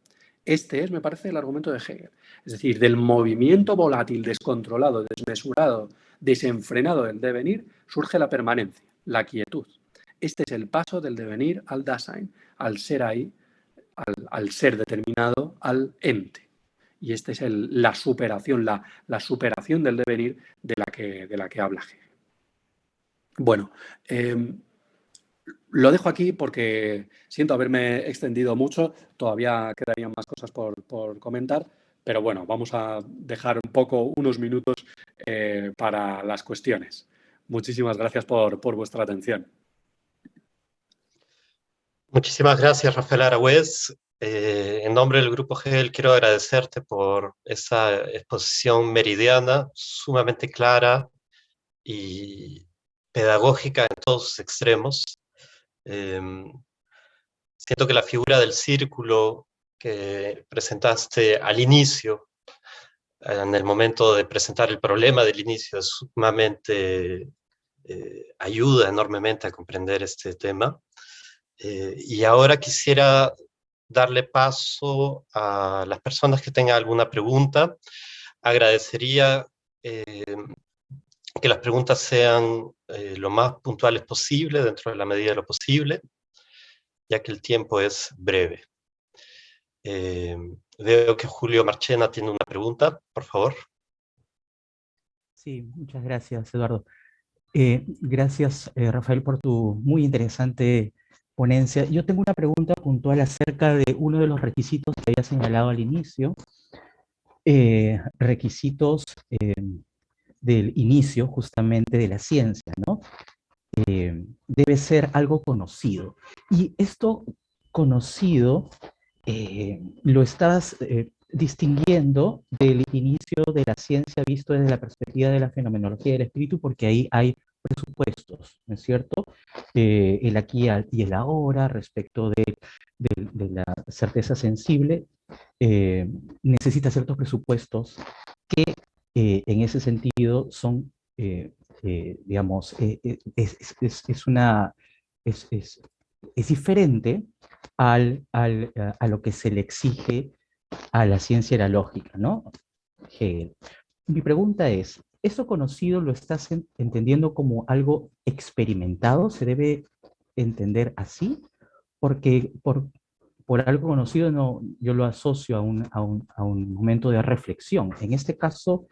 Este es, me parece, el argumento de Hegel. Es decir, del movimiento volátil, descontrolado, desmesurado, desenfrenado del devenir, surge la permanencia, la quietud. Este es el paso del devenir al Dasein, al ser ahí, al ser determinado, al ente. Y esta es la superación, la superación del devenir de la que habla Hegel. Bueno, Lo dejo aquí porque siento haberme extendido mucho, todavía quedarían más cosas por comentar, pero bueno, vamos a dejar un poco, unos minutos para las cuestiones. Muchísimas gracias por vuestra atención. Muchísimas gracias, Rafael Aragüez. En nombre del Grupo Hegel quiero agradecerte por esa exposición meridiana, sumamente clara y pedagógica en todos sus extremos. Siento que la figura del círculo que presentaste al inicio, en el momento de presentar el problema del inicio, es sumamente, ayuda enormemente a comprender este tema. Y ahora quisiera darle paso a las personas que tengan alguna pregunta. Agradecería que las preguntas sean lo más puntuales posible, dentro de la medida de lo posible, ya que el tiempo es breve. Veo que Julio Marchena tiene una pregunta, por favor. Sí, muchas gracias, Eduardo. Gracias, Rafael, por tu muy interesante ponencia. Yo tengo una pregunta puntual acerca de uno de los requisitos que había señalado al inicio, requisitos del inicio justamente de la ciencia, ¿no? Debe ser algo conocido. Y esto conocido lo estás distinguiendo del inicio de la ciencia visto desde la perspectiva de la fenomenología del espíritu, porque ahí hay presupuestos, ¿no es cierto? El aquí y el ahora respecto de la certeza sensible necesita ciertos presupuestos que en ese sentido son, digamos, es, es, es diferente a lo que se le exige a la ciencia y la lógica, ¿no? Hegel. Mi pregunta es, ¿eso conocido lo estás entendiendo como algo experimentado? ¿Se debe entender así? Porque por algo conocido no, yo lo asocio a un momento de reflexión. En este caso,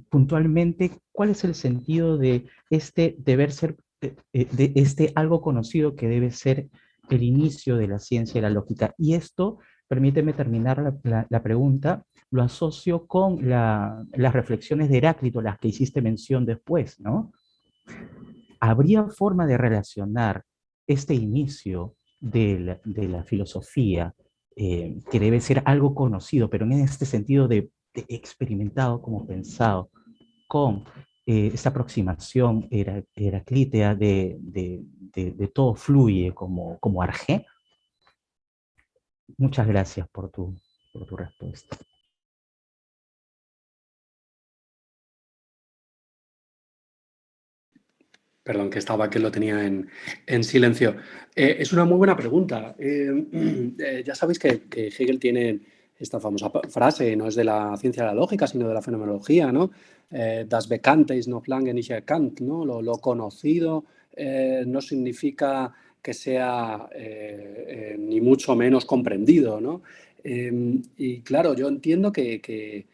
puntualmente, ¿cuál es el sentido de este deber ser, de este algo conocido que debe ser el inicio de la ciencia y la lógica? Y esto, permíteme terminar la pregunta, lo asocio con las reflexiones de Heráclito, las que hiciste mención después, ¿no? ¿Habría forma de relacionar este inicio de la filosofía, que debe ser algo conocido, pero en este sentido de experimentado como pensado, con esta aproximación heraclítea de todo fluye como arjé? Muchas gracias por tu respuesta. Perdón, que lo tenía en silencio. Es una muy buena pregunta. Ya sabéis que Hegel tiene esta famosa frase, no es de la ciencia de la lógica, sino de la fenomenología, ¿no? Das Bekannte ist noch lange nicht erkannt, ¿no? Lo conocido no significa que sea ni mucho menos comprendido, ¿no? Y claro, yo entiendo que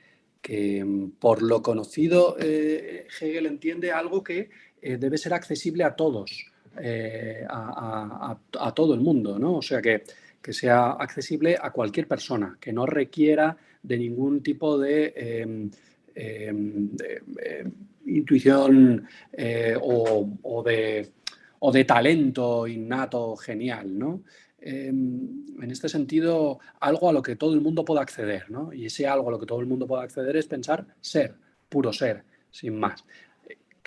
por lo conocido Hegel entiende algo que debe ser accesible a todos, a todo el mundo, ¿no? O sea, que sea accesible a cualquier persona, que no requiera de ningún tipo de intuición o de talento innato genial, ¿no? En este sentido, algo a lo que todo el mundo pueda acceder, ¿no? Y ese algo a lo que todo el mundo pueda acceder es pensar ser, puro ser, sin más.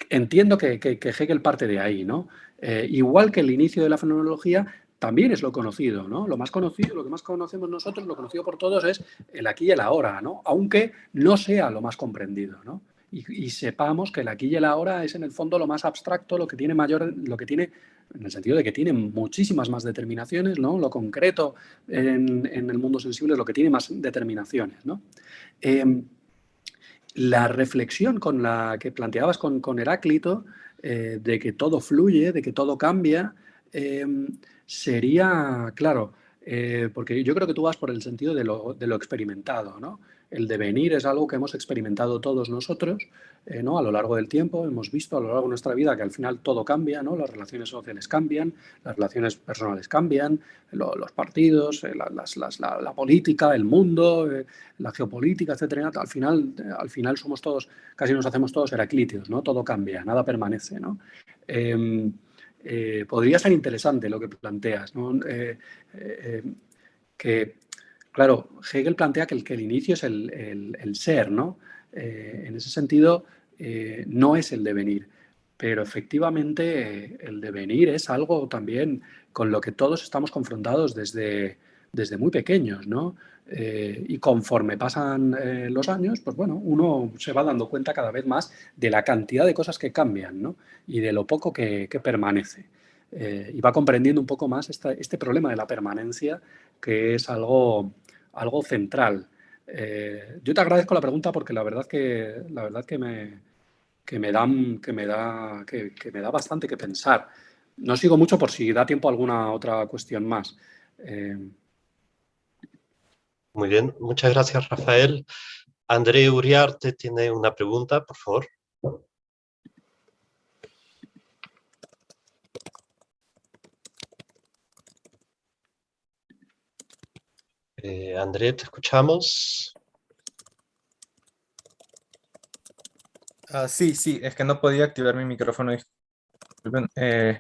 Entiendo que Hegel parte de ahí, ¿no? Igual que el inicio de la fenomenología también es lo conocido, ¿no? Lo más conocido, lo que más conocemos nosotros, lo conocido por todos es el aquí y el ahora, ¿no? Aunque no sea lo más comprendido, ¿no? Y sepamos que el aquí y el ahora es en el fondo lo más abstracto, lo que tiene en el sentido de que tiene muchísimas más determinaciones, ¿no? Lo concreto en el mundo sensible es lo que tiene más determinaciones, ¿no? La reflexión con la que planteabas con Heráclito, de que todo fluye, de que todo cambia, sería, claro, porque yo creo que tú vas por el sentido de lo experimentado, ¿no? El devenir es algo que hemos experimentado todos nosotros, ¿no? A lo largo del tiempo. Hemos visto a lo largo de nuestra vida que al final todo cambia, ¿no? Las relaciones sociales cambian, las relaciones personales cambian, los partidos, la política, el mundo, la geopolítica, etcétera. Al final somos todos, casi nos hacemos todos heraclíteos, ¿no? Todo cambia, nada permanece, ¿no? Podría ser interesante lo que planteas, ¿no? Que, claro, Hegel plantea que el inicio es el ser, ¿no? En ese sentido, no es el devenir, pero efectivamente el devenir es algo también con lo que todos estamos confrontados desde muy pequeños, ¿no? Y conforme pasan los años, pues bueno, uno se va dando cuenta cada vez más de la cantidad de cosas que cambian, ¿no? Y de lo poco que permanece. Y va comprendiendo un poco más este problema de la permanencia, que es algo central. Yo te agradezco la pregunta porque la verdad que me da bastante que pensar. No sigo mucho por si da tiempo a alguna otra cuestión más. Muy bien, muchas gracias, Rafael. André Uriarte tiene una pregunta, por favor. André, te escuchamos. Sí, sí, es que no podía activar mi micrófono. Disculpen. Eh,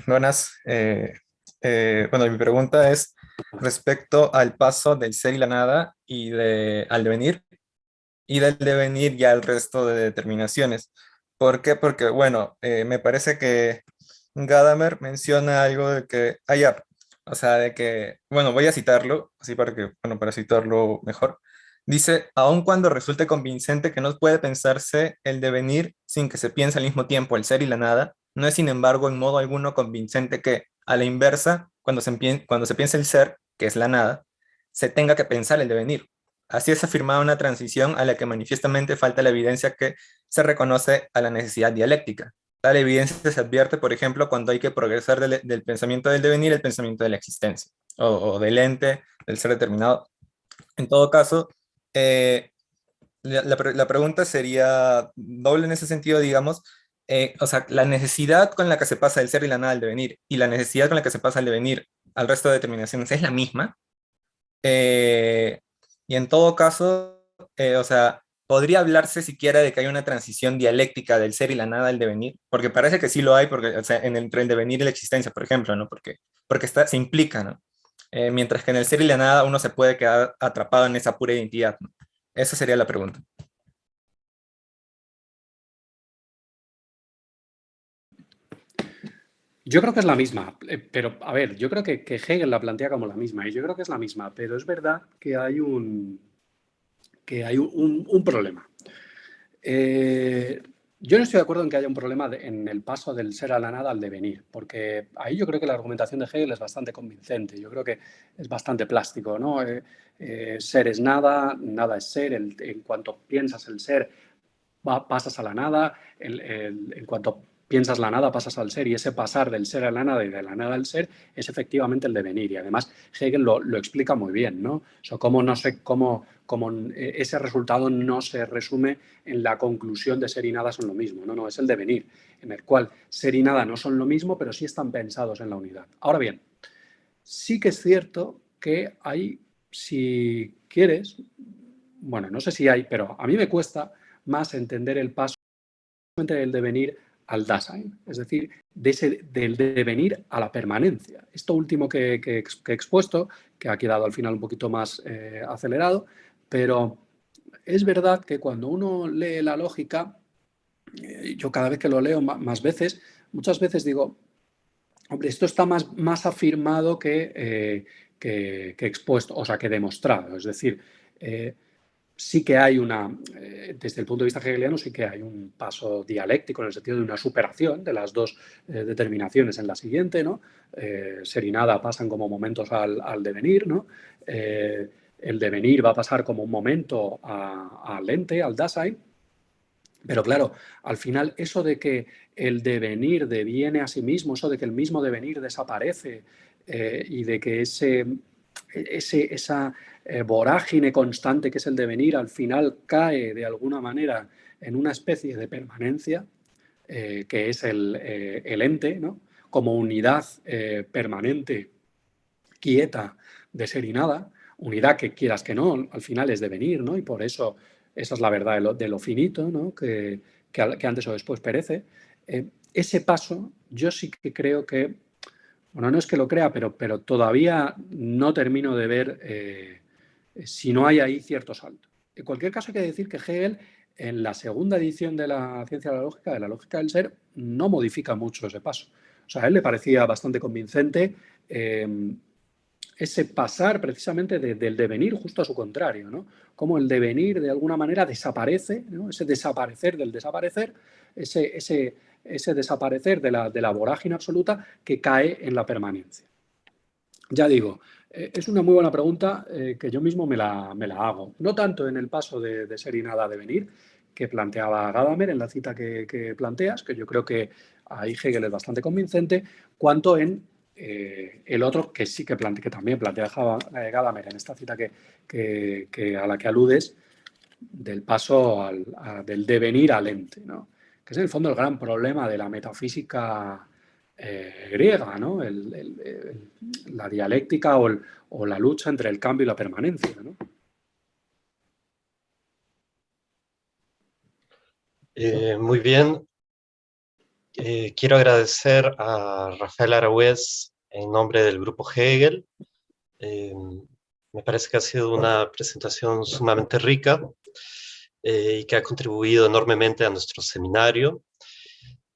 buenas. Bueno, mi pregunta es respecto al paso del ser y la nada al devenir, y del devenir ya al resto de determinaciones. ¿Por qué? Porque, bueno, me parece que Gadamer menciona algo de que, o sea, de que, bueno, voy a citarlo, así para citarlo mejor. Dice, aun cuando resulte convincente que no puede pensarse el devenir sin que se piense al mismo tiempo el ser y la nada, no es sin embargo en modo alguno convincente que, a la inversa, cuando se piensa el ser, que es la nada, se tenga que pensar el devenir. Así es afirmada una transición a la que manifiestamente falta la evidencia que se reconoce a la necesidad dialéctica. Tal evidencia se advierte, por ejemplo, cuando hay que progresar del pensamiento del devenir al pensamiento de la existencia, o del ente, del ser determinado. En todo caso, eh, la pregunta sería doble en ese sentido, digamos. O sea, la necesidad con la que se pasa del ser y la nada al devenir, y la necesidad con la que se pasa al devenir al resto de determinaciones es la misma. Eh, y en todo caso, o sea, podría hablarse siquiera de que hay una transición dialéctica del ser y la nada al devenir, porque parece que sí lo hay, porque, o sea, entre el devenir y la existencia, por ejemplo, ¿no? Porque se implica, ¿no? Mientras que en el ser y la nada uno se puede quedar atrapado en esa pura identidad, ¿no? Esa sería la pregunta. Yo creo que es la misma, pero a ver, yo creo que Hegel la plantea como la misma, y yo creo que es la misma, pero es verdad que hay un problema. Yo no estoy de acuerdo en que haya un problema en el paso del ser a la nada al devenir, porque ahí yo creo que la argumentación de Hegel es bastante convincente, yo creo que es bastante plástico, ¿no? Ser es nada, nada es ser, en cuanto piensas el ser, pasas a la nada, en cuanto piensas la nada pasas al ser, y ese pasar del ser a la nada y de la nada al ser es efectivamente el devenir, y además Hegel lo explica muy bien, ¿no? O sea, cómo ese resultado no se resume en la conclusión de ser y nada son lo mismo, no, es el devenir, en el cual ser y nada no son lo mismo, pero sí están pensados en la unidad. Ahora bien, sí que es cierto que hay, si quieres, bueno, no sé si hay, pero a mí me cuesta más entender el paso del devenir al Dasein, es decir, del devenir a la permanencia. Esto último que he expuesto, que ha quedado al final un poquito más acelerado, pero es verdad que cuando uno lee la lógica, yo cada vez que lo leo muchas veces digo, hombre, esto está más afirmado que expuesto, o sea, que demostrado. Es decir, sí que hay desde el punto de vista hegeliano, sí que hay un paso dialéctico en el sentido de una superación de las dos determinaciones en la siguiente, ¿no? Ser y nada pasan como momentos al devenir, ¿no? El devenir va a pasar como un momento al ente, al Dasein. Pero claro, al final eso de que el devenir deviene a sí mismo, eso de que el mismo devenir desaparece y de que esa vorágine constante que es el devenir, al final cae de alguna manera en una especie de permanencia, que es el ente, ¿no? Como unidad permanente, quieta, de ser y nada, unidad que quieras que no, al final es devenir, ¿no? Y por eso esa es la verdad de lo finito, ¿no? que antes o después perece. Ese paso yo sí que creo que, bueno, no es que lo crea, pero todavía no termino de ver si no hay ahí cierto salto. En cualquier caso hay que decir que Hegel, en la segunda edición de la ciencia de la lógica del ser, no modifica mucho ese paso. O sea, a él le parecía bastante convincente ese pasar precisamente del devenir justo a su contrario, ¿no? Como el devenir de alguna manera desaparece, ¿no? Ese desaparecer del desaparecer, ese desaparecer de la vorágine absoluta que cae en la permanencia. Ya digo, es una muy buena pregunta que yo mismo me la hago. No tanto en el paso de ser y nada a devenir, que planteaba Gadamer en la cita que planteas, que yo creo que ahí Hegel es bastante convincente, cuanto en el otro que sí que también plantea Gadamer en esta cita a la que aludes, del paso del devenir al ente, ¿no? Que es en el fondo el gran problema de la metafísica griega, ¿no? La dialéctica o la lucha entre el cambio y la permanencia, ¿no? Muy bien. Quiero agradecer a Rafael Aragüez en nombre del Grupo Hegel. Me parece que ha sido una presentación sumamente rica y que ha contribuido enormemente a nuestro seminario.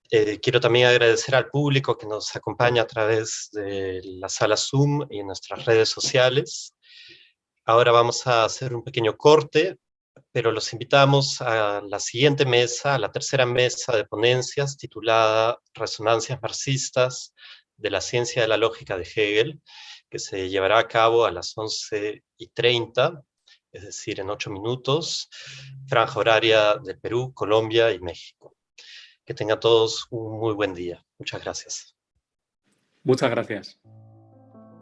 Quiero también agradecer al público que nos acompaña a través de la sala Zoom y en nuestras redes sociales. Ahora vamos a hacer un pequeño corte, pero los invitamos a la siguiente mesa, a la tercera mesa de ponencias titulada Resonancias marxistas de la ciencia de la lógica de Hegel, que se llevará a cabo a las 11:30, es decir, en 8 minutos, franja horaria de Perú, Colombia y México. Que tengan todos un muy buen día. Muchas gracias. Muchas gracias.